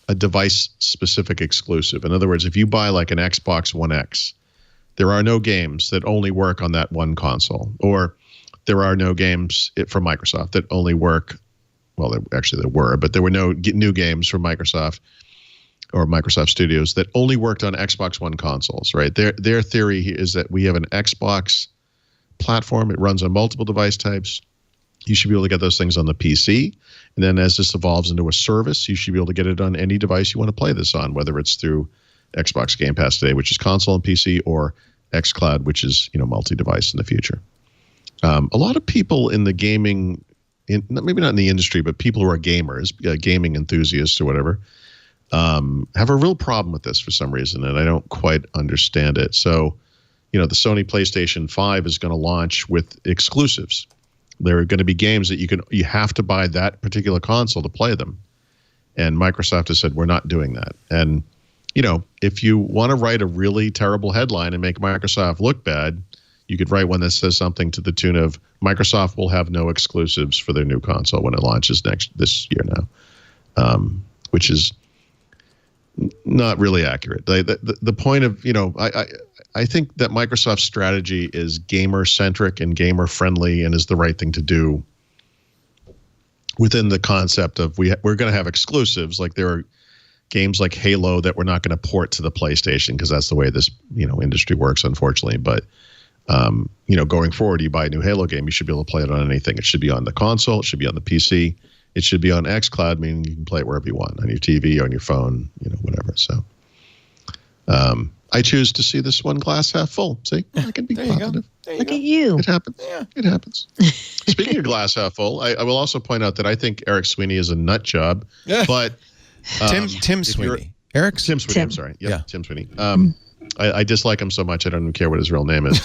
a device-specific exclusive. In other words, if you buy like an Xbox One X, there are no games that only work on that one console, or there are no games from Microsoft that only work. Well, actually there were, but there were no new games from Microsoft or Microsoft Studios that only worked on Xbox One consoles, right? Their theory is that we have an Xbox platform. It runs on multiple device types. You should be able to get those things on the PC. And then as this evolves into a service, you should be able to get it on any device you want to play this on, whether it's through Xbox Game Pass today, which is console and PC, or xCloud, which is, multi-device in the future. A lot of people in the gaming, maybe not in the industry, but people who are gamers, gaming enthusiasts or whatever, have a real problem with this for some reason, and I don't quite understand it. So, the Sony PlayStation 5 is going to launch with exclusives. There are going to be games that you have to buy that particular console to play them. And Microsoft has said, we're not doing that. And, if you want to write a really terrible headline and make Microsoft look bad, you could write one that says something to the tune of Microsoft will have no exclusives for their new console when it launches this year now, which is not really accurate. The point of, I think that Microsoft's strategy is gamer-centric and gamer-friendly and is the right thing to do within the concept of we're going to have exclusives. Like there are games like Halo that we're not going to port to the PlayStation because that's the way this, industry works, unfortunately. But, going forward, you buy a new Halo game, you should be able to play it on anything. It should be on the console. It should be on the PC. It should be on xCloud, meaning you can play it wherever you want, on your TV, on your phone, whatever. So I choose to see this one glass half full. See, I can be positive. Look at you. It happens. Yeah. It happens. Speaking of glass half full, I will also point out that I think Eric Sweeney is a nut job. Yeah. But Tim Sweeney. Tim Sweeney, I'm sorry. Yep, yeah. Tim Sweeney. I dislike him so much I don't even care what his real name is.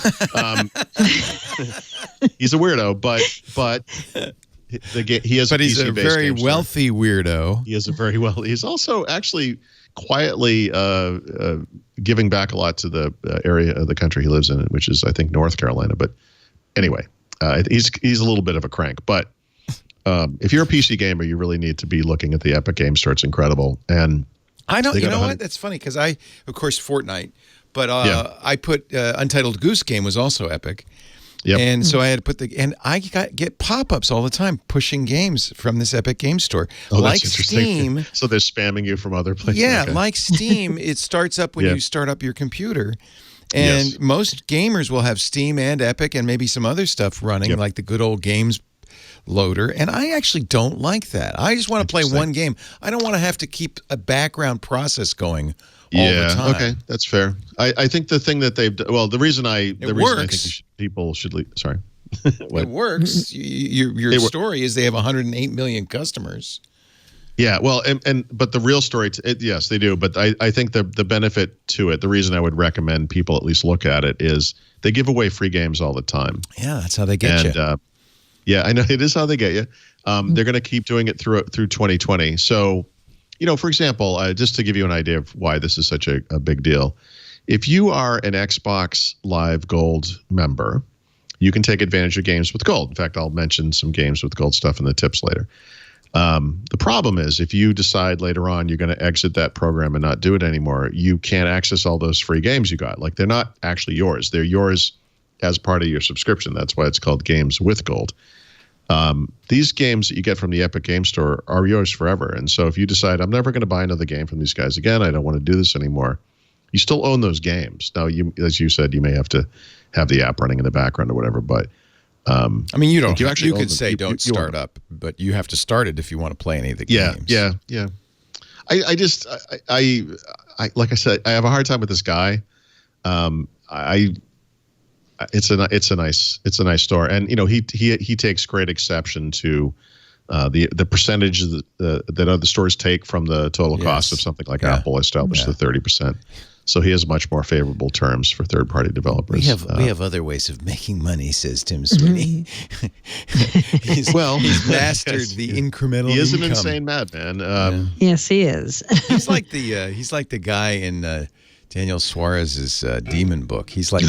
He's a weirdo, but he has. But he's a very wealthy weirdo. He is a very wealthy. He's also actually quietly giving back a lot to the area of the country he lives in, which is, I think, North Carolina. But anyway, he's a little bit of a crank. But if you're a PC gamer, you really need to be looking at the Epic Game Store. It's incredible. And I don't. You know what? That's funny because of course, Fortnite. But I put Untitled Goose Game was also Epic. Yep. And so I had to put and I get pop-ups all the time pushing games from this Epic Game Store. Oh, like Steam. So they're spamming you from other places. Yeah, okay. Like Steam, it starts up when you start up your computer. And most gamers will have Steam and Epic and maybe some other stuff running, like the good old games loader. And I actually don't like that. I just want to play one game. I don't want to have to keep a background process going all the time. Okay, that's fair. I think the thing that they've done, well, the reason I think people should leave. Sorry, it works. Your story is they have 108 million customers. Yeah, well, but the real story, yes, they do. But I think the benefit to it, the reason I would recommend people at least look at it is they give away free games all the time. Yeah, that's how they get you. Yeah, I know it is how they get you. They're going to keep doing it through 2020. So. For example, just to give you an idea of why this is such a big deal, if you are an Xbox Live Gold member, you can take advantage of games with gold. In fact, I'll mention some games with gold stuff in the tips later. The problem is if you decide later on you're going to exit that program and not do it anymore, you can't access all those free games you got. Like they're not actually yours. They're yours as part of your subscription. That's why it's called Games with Gold. These games that you get from the Epic Game Store are yours forever. And so if you decide, I'm never going to buy another game from these guys again, I don't want to do this anymore, you still own those games. Now, as you said, you may have to have the app running in the background or whatever, but I mean, you don't. You could say don't start up, but you have to start it if you want to play any of the games. Yeah. I like I said, I have a hard time with this guy. it's a nice store, and he takes great exception to the percentage that other stores take from the total cost of something like Apple established the 30%. So he has much more favorable terms for third-party developers. We have other ways of making money, says Tim Sweeney. He's mastered the incremental. He is income. an insane madman. Yes, he is. He's like the guy in Daniel Suarez's Demon book. He's like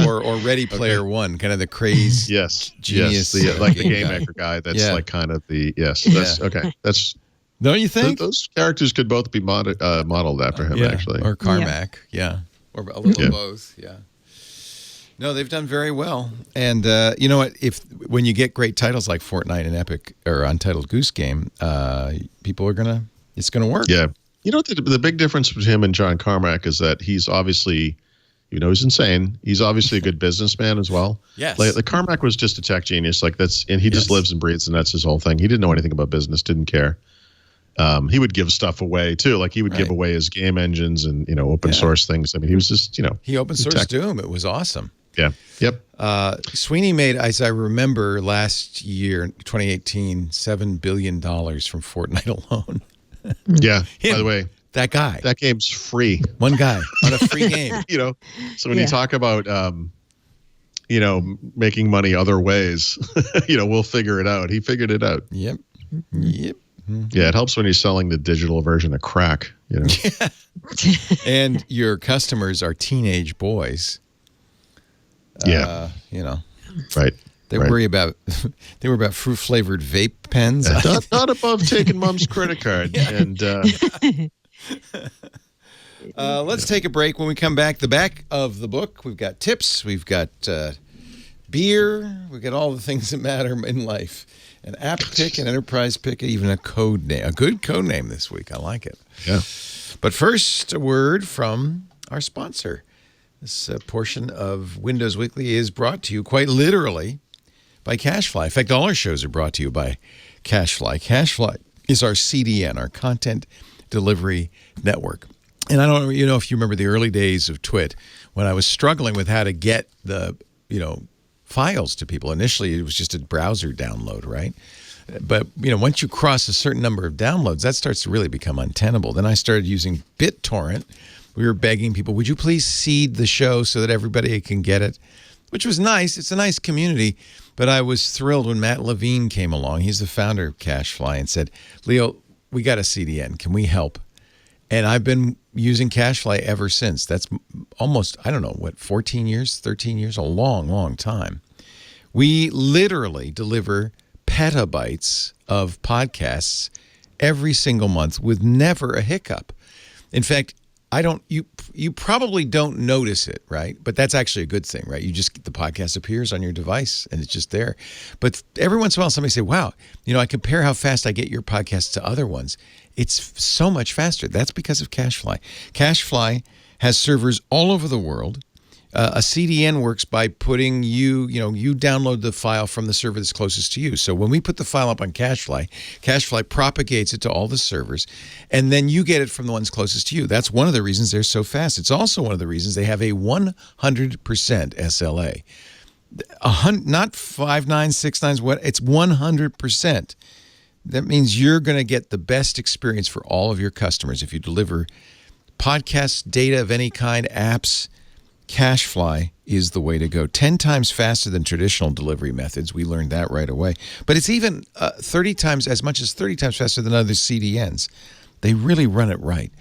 or Ready Player One, kind of the crazy genius, the game maker guy. That's like kind of the That's okay. That's. Don't you think? Those characters could both be modeled after him, actually. Or Carmack, or a little of both, No, they've done very well. And you know what? When you get great titles like Fortnite and Epic or Untitled Goose Game, people are it's gonna work. Yeah. You know, the big difference between him and John Carmack is that he's obviously, he's insane. He's obviously a good businessman as well. Yes. Like Carmack was just a tech genius. And he just lives and breathes, and that's his whole thing. He didn't know anything about business, didn't care. He would give stuff away too, like he would give away his game engines and open source things. I mean, he was just he open sourced Doom. It was awesome. Yeah. Yep. Sweeney made, as I remember, last year, 2018, $7 billion from Fortnite alone. Yeah. By the way, that guy. That game's free. One guy on a free game. So when you talk about making money other ways, we'll figure it out. He figured it out. Yep. Yeah, it helps when you're selling the digital version of crack. And your customers are teenage boys. Right. They worry about fruit flavored vape pens. Not above taking mom's credit card. And let's take a break. When we come back, the back of the book, we've got tips, we've got beer, we've got all the things that matter in life. An app pick, an enterprise pick, even a code name. A good code name this week. I like it. Yeah. But first, a word from our sponsor. This portion of Windows Weekly is brought to you quite literally by CacheFly. In fact, all our shows are brought to you by CacheFly. CacheFly is our CDN, our content delivery network. And I don't know if you remember the early days of Twit when I was struggling with how to get the, files to people. Initially, it was just a browser download, right? But, once you cross a certain number of downloads, that starts to really become untenable. Then I started using BitTorrent. We were begging people, would you please seed the show so that everybody can get it? Which was nice. It's a nice community. But I was thrilled when Matt Levine came along. He's the founder of CacheFly and said, Leo, we got a CDN. Can we help? And I've been using CacheFly ever since. That's almost, 14 years, 13 years, a long, long time. We literally deliver petabytes of podcasts every single month with never a hiccup. In fact, you probably don't notice it, right? But that's actually a good thing, right? The podcast appears on your device and it's just there. But every once in a while somebody say, wow, I compare how fast I get your podcast to other ones. It's so much faster. That's because of CacheFly. CacheFly has servers all over the world. A CDN works by putting you download the file from the server that's closest to you. So when we put the file up on CacheFly, CacheFly propagates it to all the servers, and then you get it from the ones closest to you. That's one of the reasons they're so fast. It's also one of the reasons they have a 100% SLA. Not 5 9 6 9s. It's 100%. That means you're going to get the best experience for all of your customers if you deliver podcasts, data of any kind, apps. CacheFly is the way to go. 10 times faster than traditional delivery methods. We learned that right away. But it's even 30 times faster than other CDNs. They really run it right.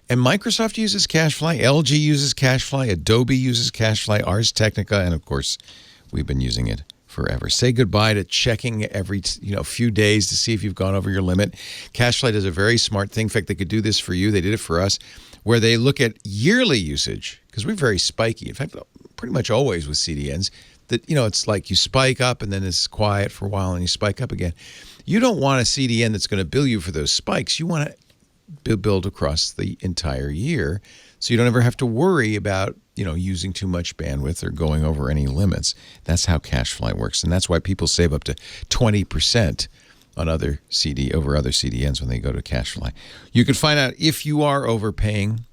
And Microsoft uses CacheFly. LG uses CacheFly. Adobe uses CacheFly. Ars Technica. And, of course, we've been using it forever. Say goodbye to checking every few days to see if you've gone over your limit. CacheFly does a very smart thing. In fact, they could do this for you. They did it for us, where they look at yearly usage, because we're very spiky. In fact, pretty much always with CDNs, that it's like you spike up and then it's quiet for a while and you spike up again. You don't want a CDN that's going to bill you for those spikes. You want to build across the entire year, so you don't ever have to worry about using too much bandwidth or going over any limits. That's how CacheFly works, and that's why people save up to 20% on other CDNs when they go to CacheFly. You can find out if you are overpaying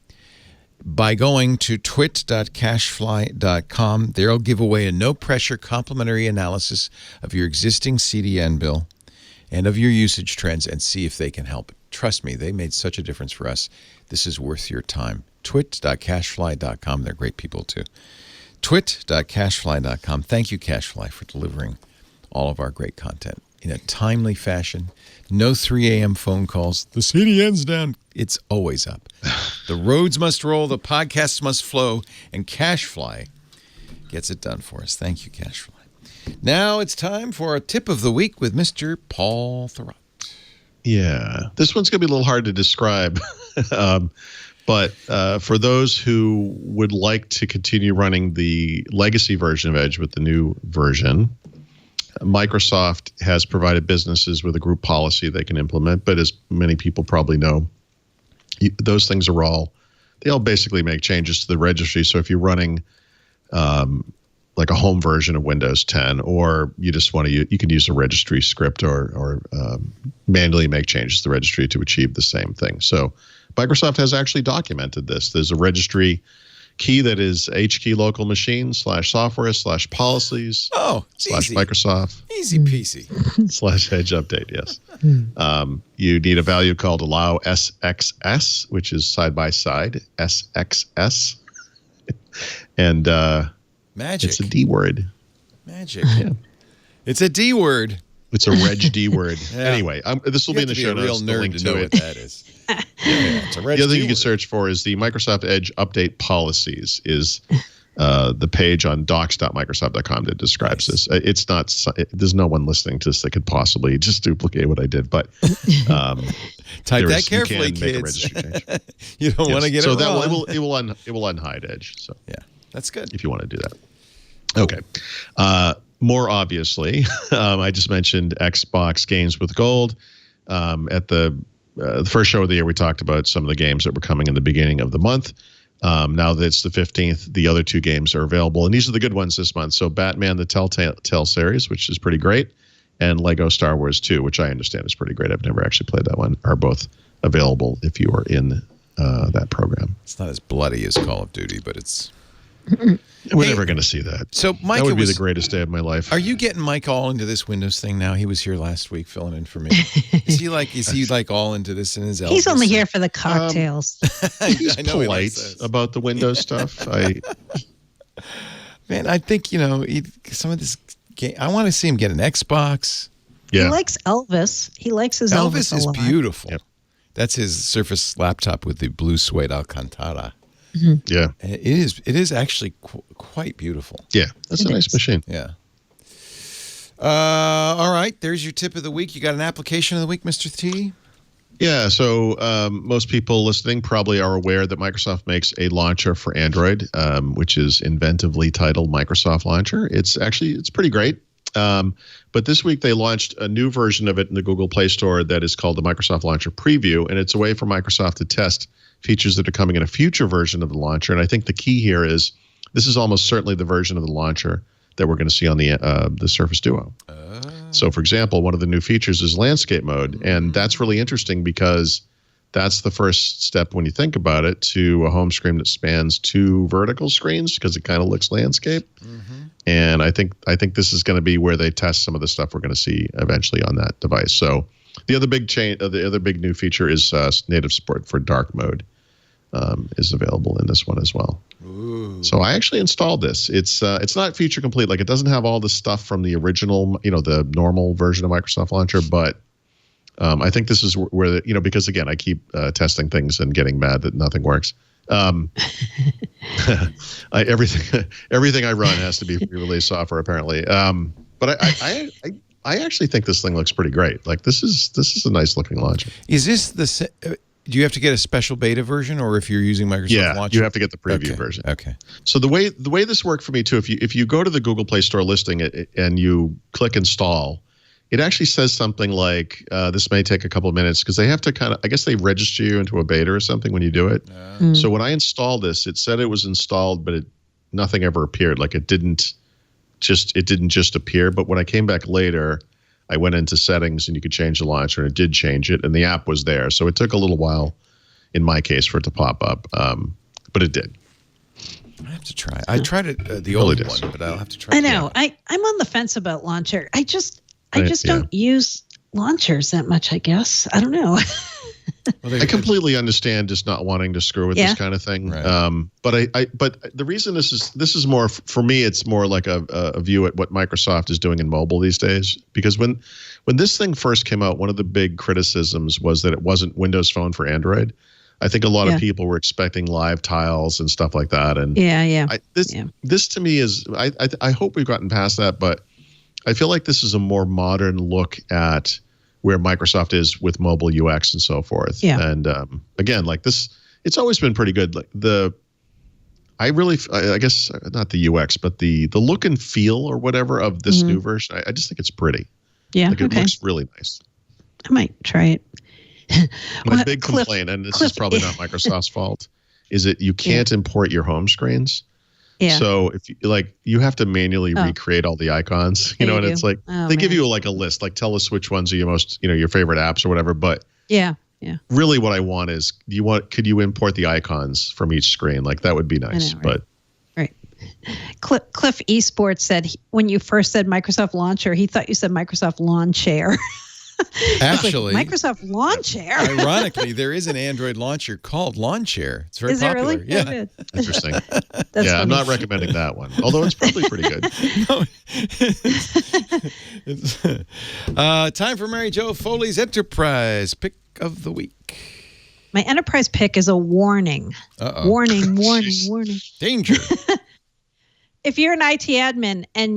by going to twit.cashfly.com. They'll give away a no-pressure complimentary analysis of your existing CDN bill and of your usage trends and see if they can help. Trust me, they made such a difference for us. This is worth your time. Twit.cashfly.com. They're great people, too. Twit.cashfly.com. Thank you, Cashfly, for delivering all of our great content in a timely fashion. No 3 a.m. phone calls. The CDN's down. It's always up. The roads must roll. The podcasts must flow. And Cashfly gets it done for us. Thank you, Cashfly. Now it's time for a tip of the week with Mr. Paul Thurrott. Yeah, this one's going to be a little hard to describe. But for those who would like to continue running the legacy version of Edge with the new version, Microsoft has provided businesses with a group policy they can implement. But as many people probably know, those things they all basically make changes to the registry. So if you're running like a home version of Windows 10, or you just want to, you can use a registry script or manually make changes to the registry to achieve the same thing. So Microsoft has actually documented this. There's a registry key that is HKey local machine /software/policies /Microsoft. Easy peasy. /Edge update, yes. You need a value called allow SXS, which is side by side, SXS. And magic. It's a D word. Magic. Yeah. It's a D word. It's a reg D word. Yeah. Anyway, this will be in the show notes. The link to what that is. It's a reg the other thing D you can search for is the Microsoft Edge update policies. Is the page on docs.microsoft.com that describes this. It's not. There's no one listening to this that could possibly just duplicate what I did. But type that carefully, kids. You don't want to get it wrong. So that it will unhide Edge. So yeah, that's good. If you want to do that. Okay. More obviously, I just mentioned Xbox Games with Gold. At the first show of the year, we talked about some of the games that were coming in the beginning of the month. Now that it's the 15th, the other 2 games are available, and these are the good ones this month. So Batman, the Telltale series, which is pretty great, and Lego Star Wars 2, which I understand is pretty great. I've never actually played that one, are both available if you are in that program. It's not as bloody as Call of Duty, but it's... We're never going to see that. So Mike, that would be the greatest day of my life. Are you getting Mike all into this Windows thing now? He was here last week filling in for me. Is he like all into this in his Elvis? He's only here for the cocktails. He's polite about the Windows stuff. Man, I think, some of this game, I want to see him get an Xbox. Yeah. He likes Elvis. He likes his Elvis is a lot. beautiful. Yep. That's his Surface laptop with the blue suede Alcantara. Mm-hmm. Yeah, it is actually quite beautiful. Yeah, that's a nice machine. Yeah. All right, there's your tip of the week. You got an application of the week, Mr. T? Yeah, so most people listening probably are aware that Microsoft makes a launcher for Android, which is inventively titled Microsoft Launcher. It's pretty great. But this week they launched a new version of it in the Google Play Store that is called the Microsoft Launcher Preview, and it's a way for Microsoft to test features that are coming in a future version of the launcher. And I think the key here is this is almost certainly the version of the launcher that we're going to see on the Surface Duo. So, for example, one of the new features is landscape mode, and that's really interesting because that's the first step when you think about it to a home screen that spans 2 vertical screens because it kind of looks landscape. Mm-hmm. And I think this is going to be where they test some of the stuff we're going to see eventually on that device. So the other big new feature is native support for dark mode is available in this one as well. Ooh. So I actually installed this. It's not feature complete. Like, it doesn't have all the stuff from the original, the normal version of Microsoft Launcher, but I think this is where because again, I keep testing things and getting mad that nothing works. Everything I run has to be pre-release software apparently. But I actually think this thing looks pretty great. Like, this is a nice looking launcher. Is this do you have to get a special beta version, or if you're using Microsoft Launcher? You have to get the preview version. Okay. So the way this worked for me too, if you go to the Google Play Store listing and you click install, it actually says something like this may take a couple of minutes because they have to I guess they register you into a beta or something when you do it. So when I installed this, it said it was installed, but nothing ever appeared. Like, it didn't just appear. But when I came back later, I went into settings and you could change the launcher, and it did change it, and the app was there. So it took a little while, in my case, for it to pop up. but it did. I have to try. I tried it the old one, but I'll have to try. I know. I'm on the fence about launcher. I just don't use launchers that much, I guess. I don't know. I completely understand just not wanting to screw with this kind of thing. Right. But the reason this is more for me, it's more like a view at what Microsoft is doing in mobile these days. Because when this thing first came out, one of the big criticisms was that it wasn't Windows Phone for Android. I think a lot of people were expecting live tiles and stuff like that. And this to me is I hope we've gotten past that, but I feel like this is a more modern look at where Microsoft is with mobile UX and so forth. Yeah. And again, like this, it's always been pretty good. Like I guess not the UX, but the look and feel or whatever of this new version. I just think it's pretty. Yeah. Like it looks really nice. I might try it. My big complaint, and this is probably not Microsoft's fault, is that you can't import your home screens. Yeah. So if you have to manually recreate all the icons, and it's like they give you like a list, like tell us which ones are your most, your favorite apps or whatever. But really what I want is, could you import the icons from each screen? Like that would be nice. I know, right? Cliff Esports said when you first said Microsoft Launcher, he thought you said Microsoft Lawn Chair. Actually, Microsoft Lawn Chair. Ironically, there is an Android launcher called Lawn Chair. It's very popular. Really? Yeah. Interesting. Funny. I'm not recommending that one, although it's probably pretty good. No, time for Mary Jo Foley's Enterprise Pick of the Week. My Enterprise pick is a warning. Uh-oh. Warning. Danger. If you're an IT admin and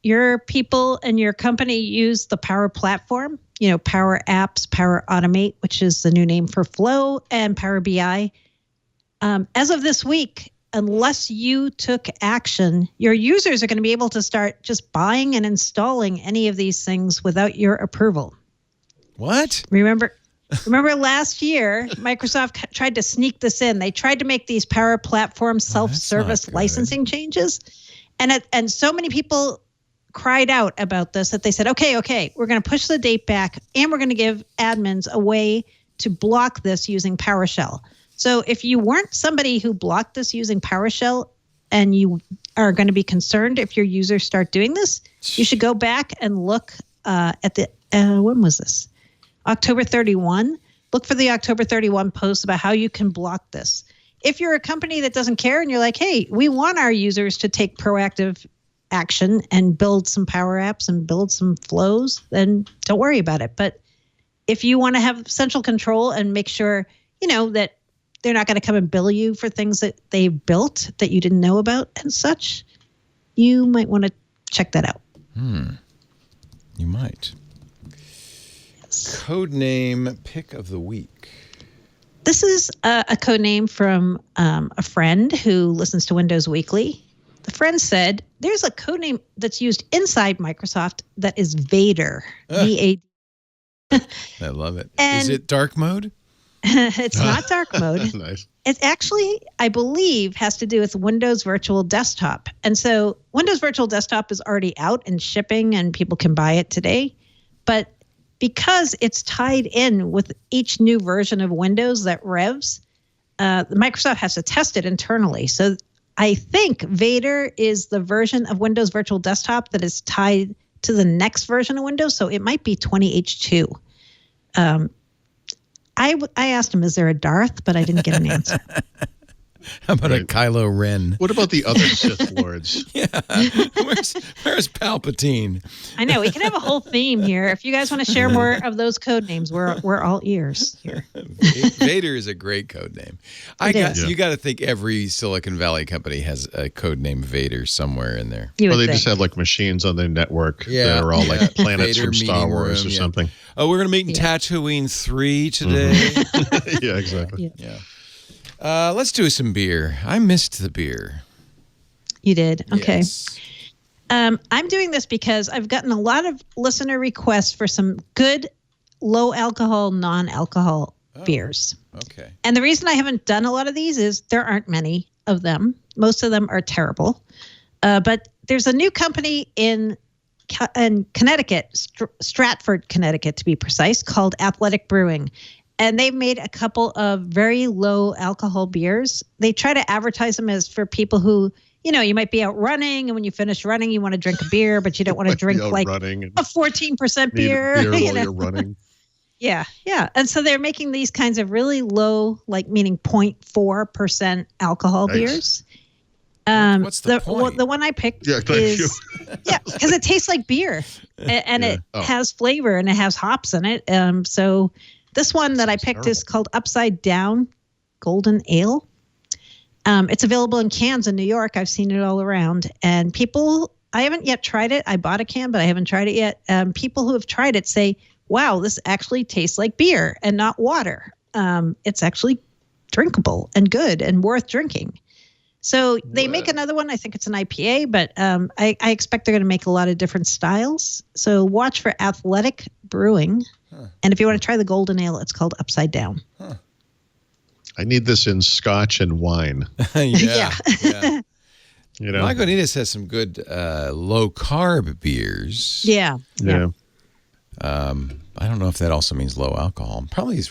your people and your company use the Power Platform, Power Apps, Power Automate, which is the new name for Flow, and Power BI. As of this week, unless you took action, your users are going to be able to start just buying and installing any of these things without your approval. What? Remember last year, Microsoft tried to sneak this in. They tried to make these Power Platform self-service licensing changes. And so many people cried out about this that they said, okay, we're going to push the date back and we're going to give admins a way to block this using PowerShell. So if you weren't somebody who blocked this using PowerShell and you are going to be concerned if your users start doing this, you should go back and look at the, when was this? October 31. Look for the October 31 post about how you can block this. If you're a company that doesn't care and you're like, hey, we want our users to take proactive action and build some Power Apps and build some flows, then don't worry about it. But if you want to have central control and make sure, that they're not going to come and bill you for things that they built that you didn't know about and such, you might want to check that out. You might. Yes. Codename Pick of the Week. This is a codename from a friend who listens to Windows Weekly. The friend said, there's a codename that's used inside Microsoft that is Vader. V-A-D. I love it. Is it dark mode? It's not dark mode. Nice. It actually, I believe, has to do with Windows Virtual Desktop. And so Windows Virtual Desktop is already out and shipping and people can buy it today. But because it's tied in with each new version of Windows that revs, Microsoft has to test it internally. So I think Vader is the version of Windows Virtual Desktop that is tied to the next version of Windows. So it might be 20H2. I asked him, is there a Darth? But I didn't get an answer. How about a Kylo Ren? What about the other Sith Lords? Yeah. Where's Palpatine? I know. We can have a whole theme here. If you guys want to share more of those code names, we're all ears here. Vader is a great code name. You got to think every Silicon Valley company has a code name Vader somewhere in there. Well, they just have like machines on their network that are all like planets Vader from Star Wars or something. Oh, we're going to meet in Tatooine 3 today. Yeah, exactly. Yeah. Let's do some beer. I missed the beer. You did? Okay. Yes. I'm doing this because I've gotten a lot of listener requests for some good low alcohol, non-alcohol beers. Okay. And the reason I haven't done a lot of these is there aren't many of them. Most of them are terrible. But there's a new company in Connecticut, Stratford, Connecticut to be precise, called Athletic Brewing. And they've made a couple of very low alcohol beers. They try to advertise them as for people who, you might be out running, and when you finish running, you want to drink a beer, but you don't want to drink like a 14% beer. While you're running. Yeah. And so they're making these kinds of really low, like meaning 0.4% alcohol beers. What's the point? The one I picked because it tastes like beer, and it has flavor and it has hops in it. So this one that I picked is called Upside Down Golden Ale. It's available in cans in New York. I've seen it all around, and I haven't yet tried it. I bought a can, but I haven't tried it yet. People who have tried it say, wow, this actually tastes like beer and not water. It's actually drinkable and good and worth drinking. So they make another one. I think it's an IPA, but I expect they're going to make a lot of different styles. So watch for Athletic Brewing. Huh. And if you want to try the golden ale, it's called Upside Down. Huh. I need this in scotch and wine. Yeah. Lagunitas has some good low-carb beers. Yeah. I don't know if that also means low alcohol. Probably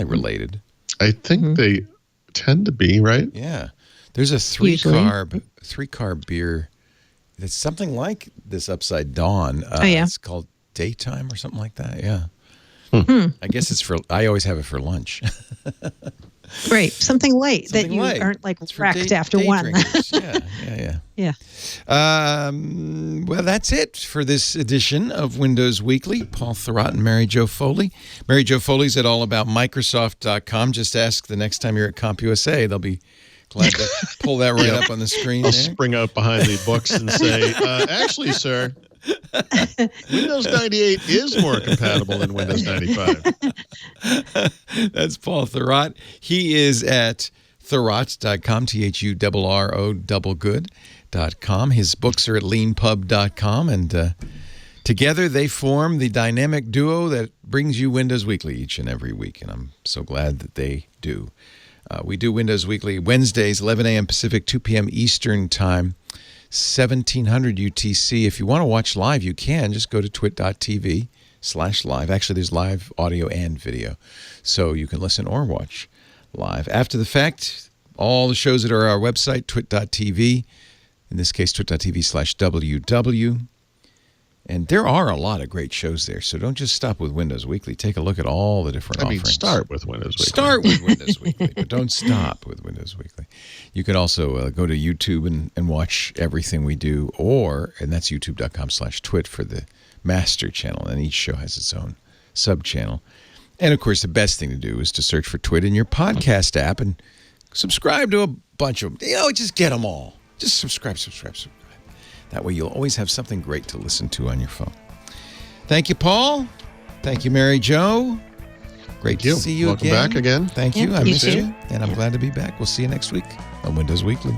related. I think they tend to be, right? Yeah. There's a three carb beer that's something like this Upside Down. It's called Daytime or something like that. Yeah. I guess I always have it for lunch. Right. Something light that you aren't like wrecked after one. Yeah. Well, that's it for this edition of Windows Weekly. Paul Thurrott and Mary Jo Foley. Mary Jo Foley's at allaboutmicrosoft.com. Just ask the next time you're at CompUSA. They'll be glad to pull that right up on the screen. I'll spring out behind the books and say, actually, sir, Windows 98 is more compatible than Windows 95. That's Paul Thurrott. He is at thurrott.com, THURRO.com. His books are at leanpub.com, and together they form the dynamic duo that brings you Windows Weekly each and every week, and I'm so glad that they do. We do Windows Weekly Wednesdays, 11 a.m. Pacific, 2 p.m. Eastern Time, 1700 UTC. If you want to watch live, you can. Just go to twit.tv/live. Actually, there's live audio and video, so you can listen or watch live. After the fact, all the shows that are on our website, twit.tv, in this case, twit.tv/WW. And there are a lot of great shows there, so don't just stop with Windows Weekly. Take a look at all the different offerings. Start with Windows Weekly. Start with Windows Weekly, but don't stop with Windows Weekly. You can also go to YouTube and watch everything we do, and that's youtube.com/twit for the master channel, and each show has its own sub-channel. And, of course, the best thing to do is to search for Twit in your podcast app and subscribe to a bunch of them. Just get them all. Just subscribe. That way you'll always have something great to listen to on your phone. Thank you, Paul. Thank you, Mary Jo. Great to see you again. Welcome back again. Thank you. I missed you. And I'm glad to be back. We'll see you next week on Windows Weekly.